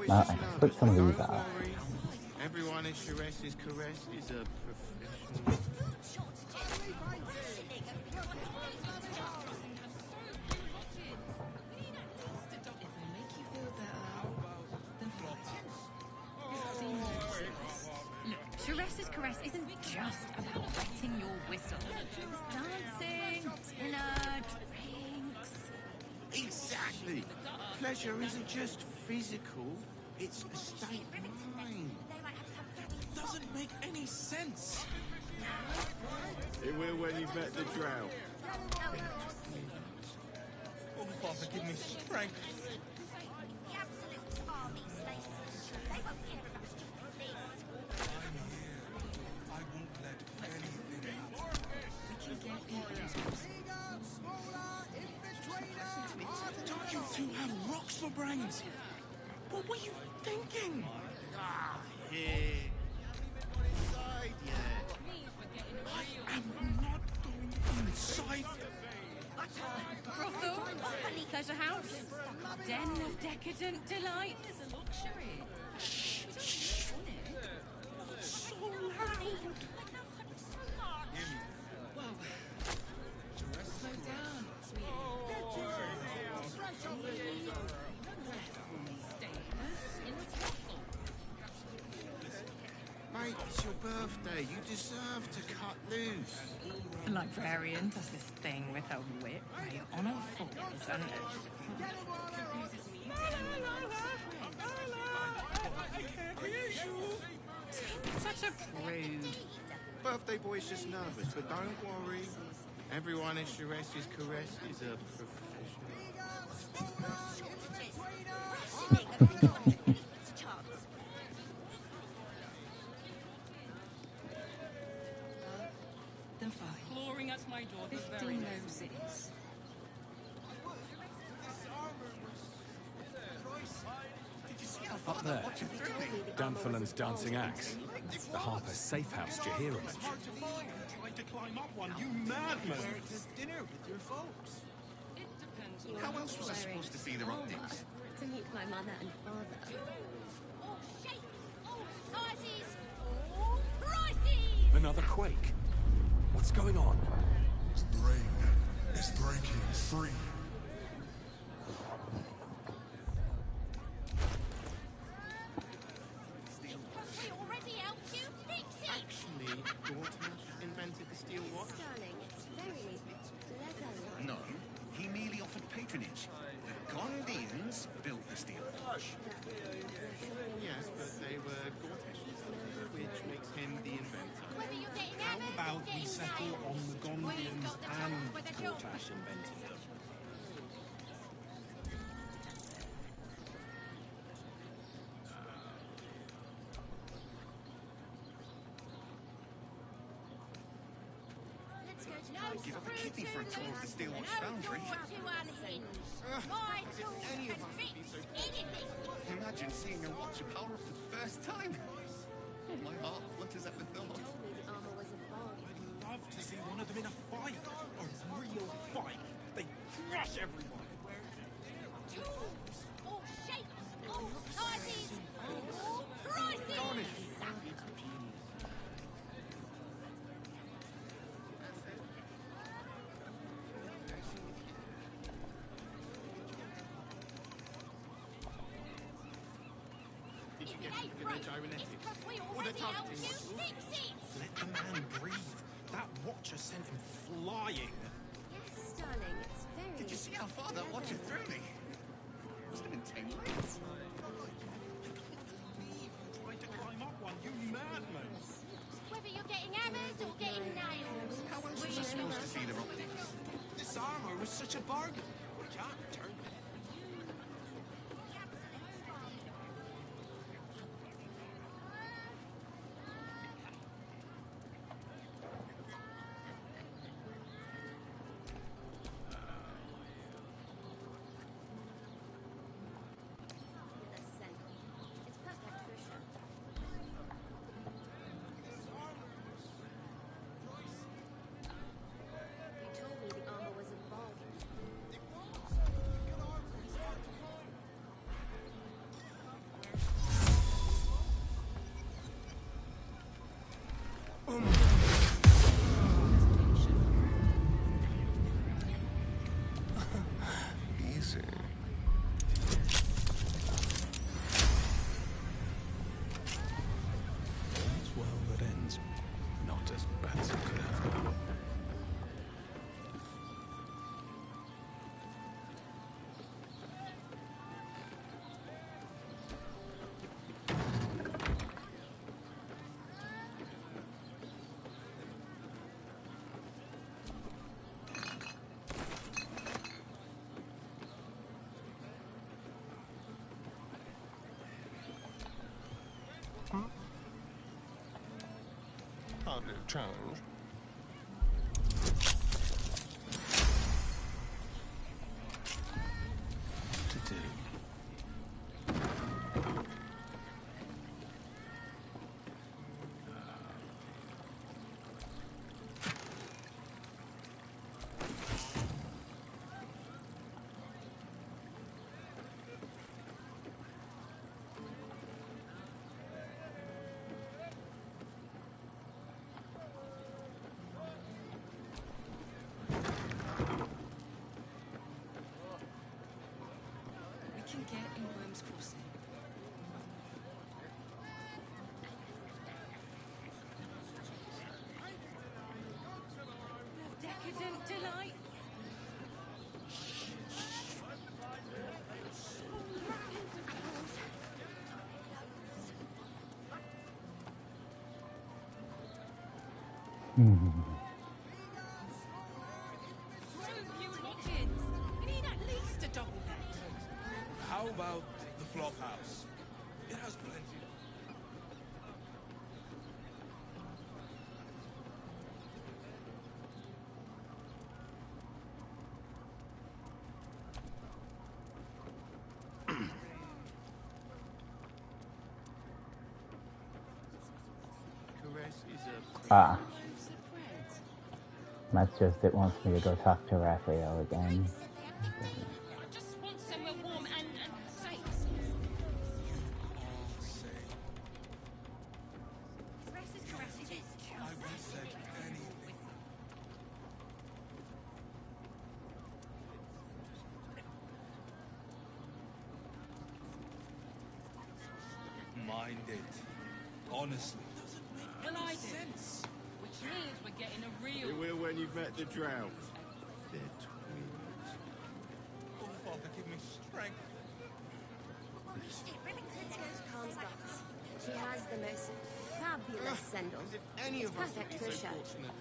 Speaker 1: I can put some of these off.
Speaker 3: Everyone in Sharess's caress is a professional.
Speaker 11: Sharess's caress isn't just about wetting your whistle. It's dancing, dinner, drinks.
Speaker 3: Exactly. Pleasure isn't just physical, it's a state of mind.
Speaker 13: Doesn't make any sense.
Speaker 3: It will when you've met the drow.
Speaker 13: Oh, Father, give me strength.
Speaker 3: Don't you two have rocks for brains? What were you thinking? Here. Inside yet?
Speaker 13: I am not going inside.
Speaker 11: Brothel, pleasure house, den of decadent delights.
Speaker 3: mate. It's your birthday. You deserve to cut loose.
Speaker 6: The librarian does this thing with her whip where you're on all fours and... Such a prude.
Speaker 3: Birthday boy's just nervous, but don't worry. Everyone in Shire's caress is a
Speaker 6: The fine. Clawing at my daughter's very noses.
Speaker 10: Up there, Danfalan's dancing axe. The Harper safe house Jahira mentioned.
Speaker 13: Tried to climb up one, you madman! Dinner with your folks.
Speaker 6: It depends on
Speaker 13: How else was I supposed to see the optics?
Speaker 5: To meet my mother and father. All shapes, all sizes, all prices!
Speaker 10: Another quake. What's going on?
Speaker 22: The brain is breaking free.
Speaker 5: We already helped you fix it!
Speaker 3: Actually, daughter invented the steel watch.
Speaker 5: Darling, it's very leather-like.
Speaker 13: No, he merely offered patronage. The Gondians built the steel watch.
Speaker 3: Yes, but they were Gortash's, which makes him the inventor.
Speaker 5: Whether you're getting
Speaker 13: How
Speaker 5: hammered
Speaker 13: about
Speaker 5: or
Speaker 13: we
Speaker 5: getting
Speaker 13: settle
Speaker 5: nailed.
Speaker 13: on the
Speaker 5: We've
Speaker 13: Gondians
Speaker 5: got the
Speaker 13: and
Speaker 5: trouble with the job.
Speaker 13: Gortash invented them?
Speaker 5: Let's go to
Speaker 13: I'd give up a kidney for a tour of the steel watch foundry.
Speaker 5: to unhinge. My tools can fix anything.
Speaker 13: Imagine seeing a watch of power for the first time. My heart flutters at the thought.
Speaker 5: Armor was a bargain.
Speaker 13: I'd love to see one of them in a fight. A real fight. They crush everyone.
Speaker 5: Tools, all shapes, all sizes, all prices!
Speaker 3: Did you
Speaker 5: If
Speaker 3: get
Speaker 5: it ain't
Speaker 3: the
Speaker 5: broke,
Speaker 3: gyrometics?
Speaker 5: it's 'cause we
Speaker 3: Or the
Speaker 5: already helped
Speaker 3: targeting
Speaker 5: you
Speaker 3: muscles?
Speaker 5: fix it!
Speaker 13: Let the man breathe. That watcher sent him flying.
Speaker 5: Yes, darling, it's very...
Speaker 13: Did you see how far that watcher threw me? Must have been 10 minutes. Tried to climb up one, you madman!
Speaker 5: Whether you're getting hammered or getting nailed.
Speaker 13: How else was I supposed to see their optics? This armor was such a bargain. We can't return it.
Speaker 5: The same. It's perfect for a show. You told me the armor was a bargain.
Speaker 13: Easy.
Speaker 10: All's well that ends. Not as bad as it could have.
Speaker 13: Hardly a challenge.
Speaker 10: To do.
Speaker 12: Decadent delight. You lock-ins. You need at least a double bed.
Speaker 17: How about the flop house? It has plenty.
Speaker 1: Ah. That's just it wants me to go talk to Raphael again.
Speaker 6: I just want somewhere warm and safe.
Speaker 17: Mind it. Honestly.
Speaker 6: Gliding. Which means we're getting a real...
Speaker 13: You will when you've met the Drow. They're twins.
Speaker 17: Oh, Father, give me strength.
Speaker 5: Calms guts. She has the most fabulous sendal.
Speaker 13: Any
Speaker 5: It's
Speaker 13: of us
Speaker 5: perfect
Speaker 13: would
Speaker 5: for
Speaker 13: be
Speaker 5: a
Speaker 13: so
Speaker 5: shirt.
Speaker 13: fortunate.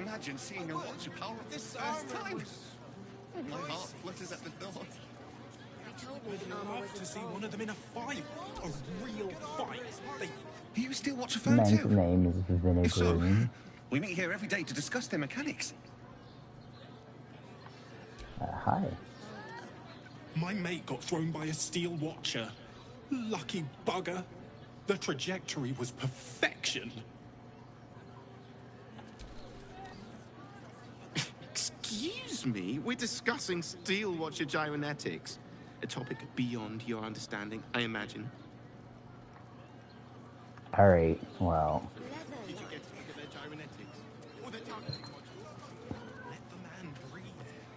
Speaker 13: Imagine seeing a watcher power for the first time. My heart flutters at the thought.
Speaker 5: They told me the armor
Speaker 17: I'd
Speaker 5: was
Speaker 17: love to see
Speaker 5: involved.
Speaker 17: one of them in a fight. A real fight.
Speaker 14: Are you still watch a fan
Speaker 1: Man's
Speaker 14: too?
Speaker 1: name is
Speaker 14: If so,
Speaker 1: Vinegar.
Speaker 14: we meet here every day to discuss their mechanics.
Speaker 1: Hi.
Speaker 10: My mate got thrown by a steel watcher. Lucky bugger. The trajectory was perfection.
Speaker 13: Excuse me? We're discussing steel watcher gyromatics. A topic beyond your understanding, I imagine.
Speaker 1: Alright, well.
Speaker 13: Did you get to look at their gyromatics? Or their targeting module?
Speaker 17: Let the man breathe.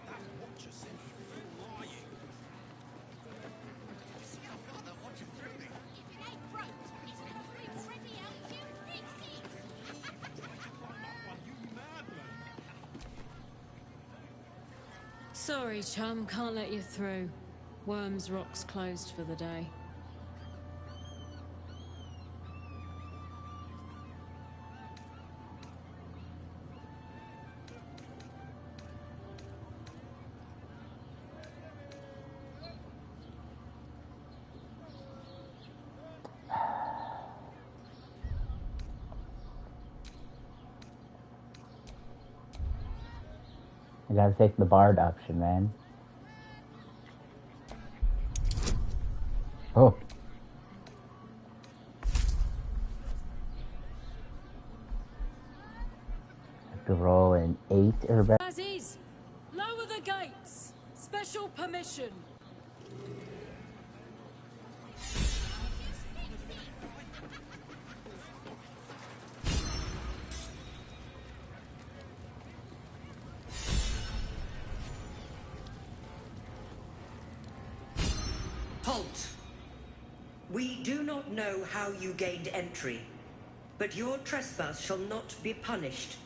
Speaker 17: That watcher sent you flying.
Speaker 13: See how far that watcher threw me?
Speaker 12: Sorry, chum, can't let you through. Worms Rock's closed for the day.
Speaker 1: I gotta take the Bard option, man. Oh. Have to roll an 8 or better.
Speaker 12: Aziz, lower the gates. Special permission.
Speaker 4: Halt! We do not know how you gained entry, but your trespass shall not be punished.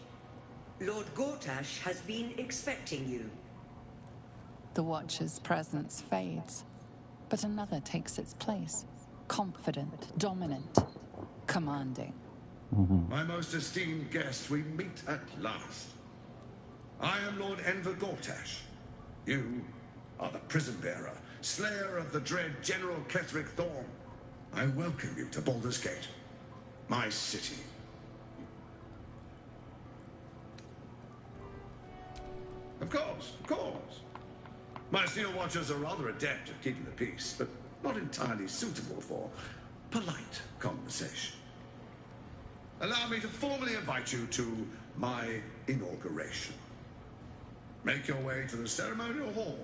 Speaker 4: Lord Gortash has been expecting you.
Speaker 15: The Watcher's presence fades, but another takes its place. Confident, dominant, commanding.
Speaker 18: My most esteemed guest, we meet at last. I am Lord Enver Gortash. You are the prison bearer, slayer of the dread General Ketheric Thorm. I welcome you to Baldur's Gate, my city. Of course, of course. My Steel Watchers are rather adept at keeping the peace, but not entirely suitable for polite conversation. Allow me to formally invite you to my inauguration. Make your way to the ceremonial hall.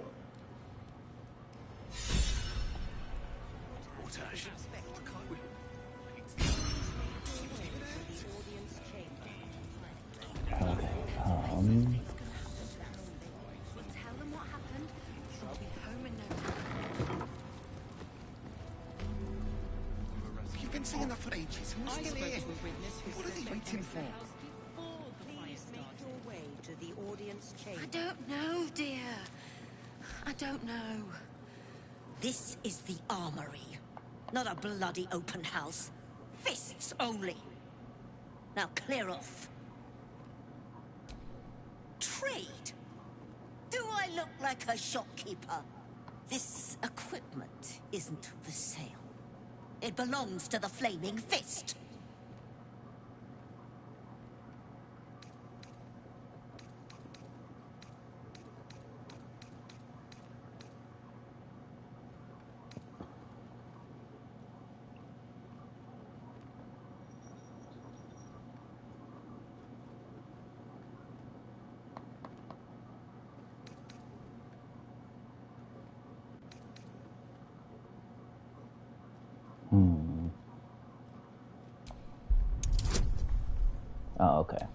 Speaker 1: Okay,
Speaker 5: Tell them what happened. She'll be home in no time.
Speaker 13: You've been saying that for ages. Who's still here? What are they waiting for?
Speaker 5: Please make your way
Speaker 4: to the audience chamber.
Speaker 8: I don't know, dear. I don't know.
Speaker 4: This is the armory, not a bloody open house. Fists only. Now clear off. Trade? Do I look like a shopkeeper? This equipment isn't for sale. It belongs to the Flaming Fist.
Speaker 1: Oh, okay.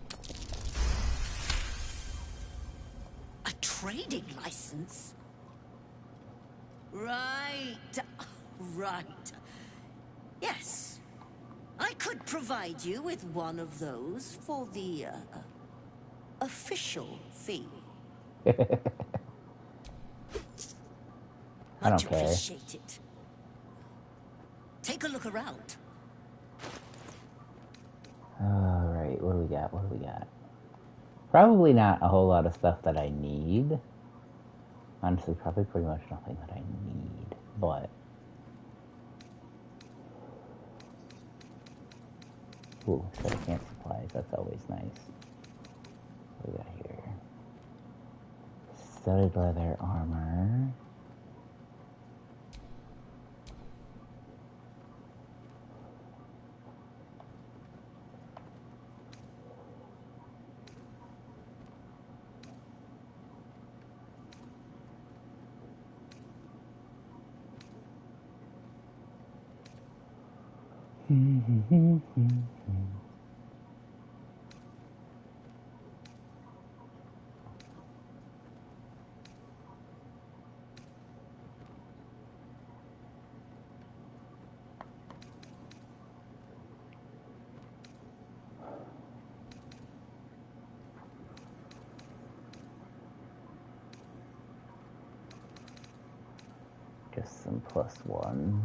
Speaker 4: A trading license? Right. Right. Yes. I could provide you with one of those for the, official fee.
Speaker 1: I don't
Speaker 4: Much
Speaker 1: care.
Speaker 4: appreciated. Take a look around.
Speaker 1: Alright, what do we got? What do we got? Probably not a whole lot of stuff that I need. Honestly, probably pretty much nothing that I need. But... ooh, second supplies. That's always nice. What do we got here? Studded leather armor. Just some plus ones.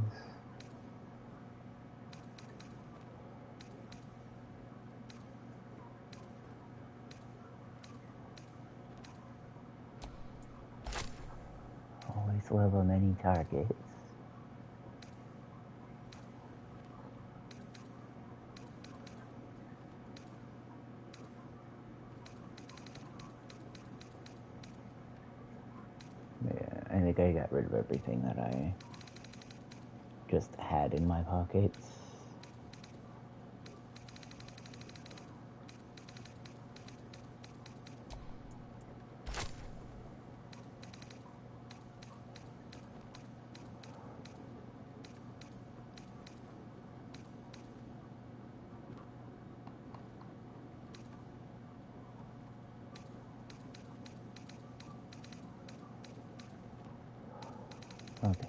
Speaker 1: Always level many targets. Yeah, I think I got rid of everything that I just had in my pockets. Okay.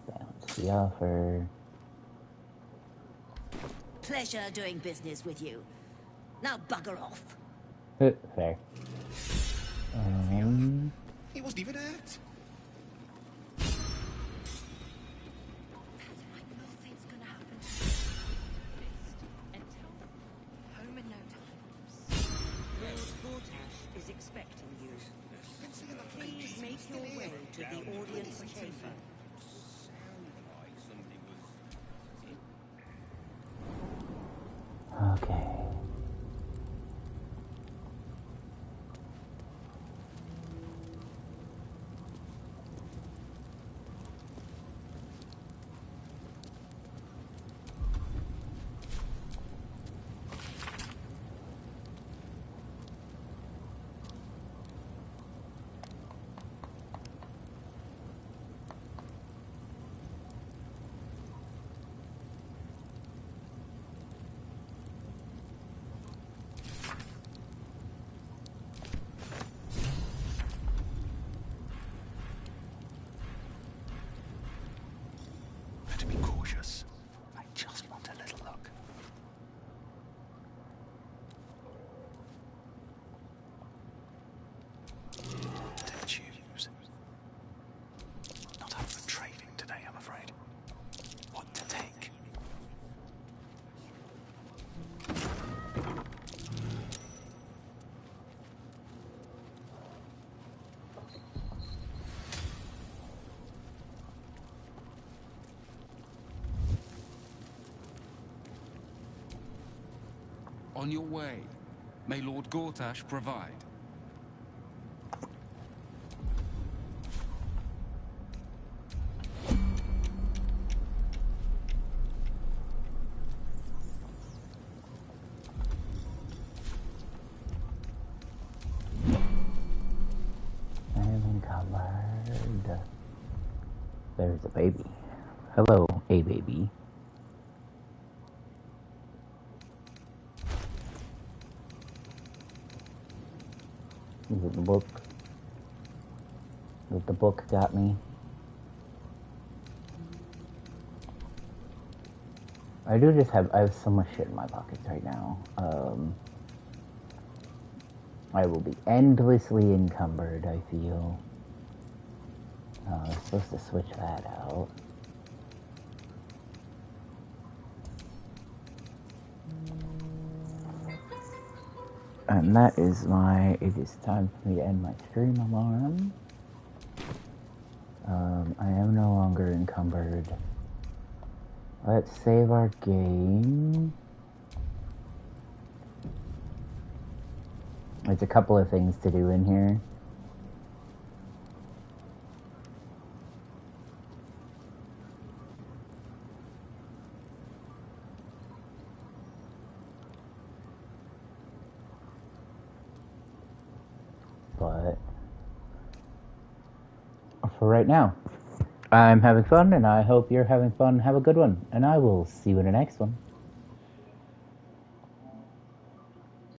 Speaker 1: Bounce the offer.
Speaker 4: Pleasure doing business with you. Now bugger off.
Speaker 1: Fair.
Speaker 10: He wasn't even hurt.
Speaker 11: Nothing's gonna happen. Home in no time.
Speaker 4: Lord Gortash is expecting you. Please make your way to the audience chamber.
Speaker 1: Okay.
Speaker 7: On your way. May Lord Gortash provide.
Speaker 1: I'm encumbered. There's a baby. Hello, a baby. Is it the book? That the book got me? I have so much shit in my pockets right now. I will be endlessly encumbered, I feel. I was supposed to switch that out. And that is it is time for me to end my stream alarm. I am no longer encumbered. Let's save our game. There's a couple of things to do in here. But for right now, I'm having fun, and I hope you're having fun. Have a good one, and I will see you in the next one.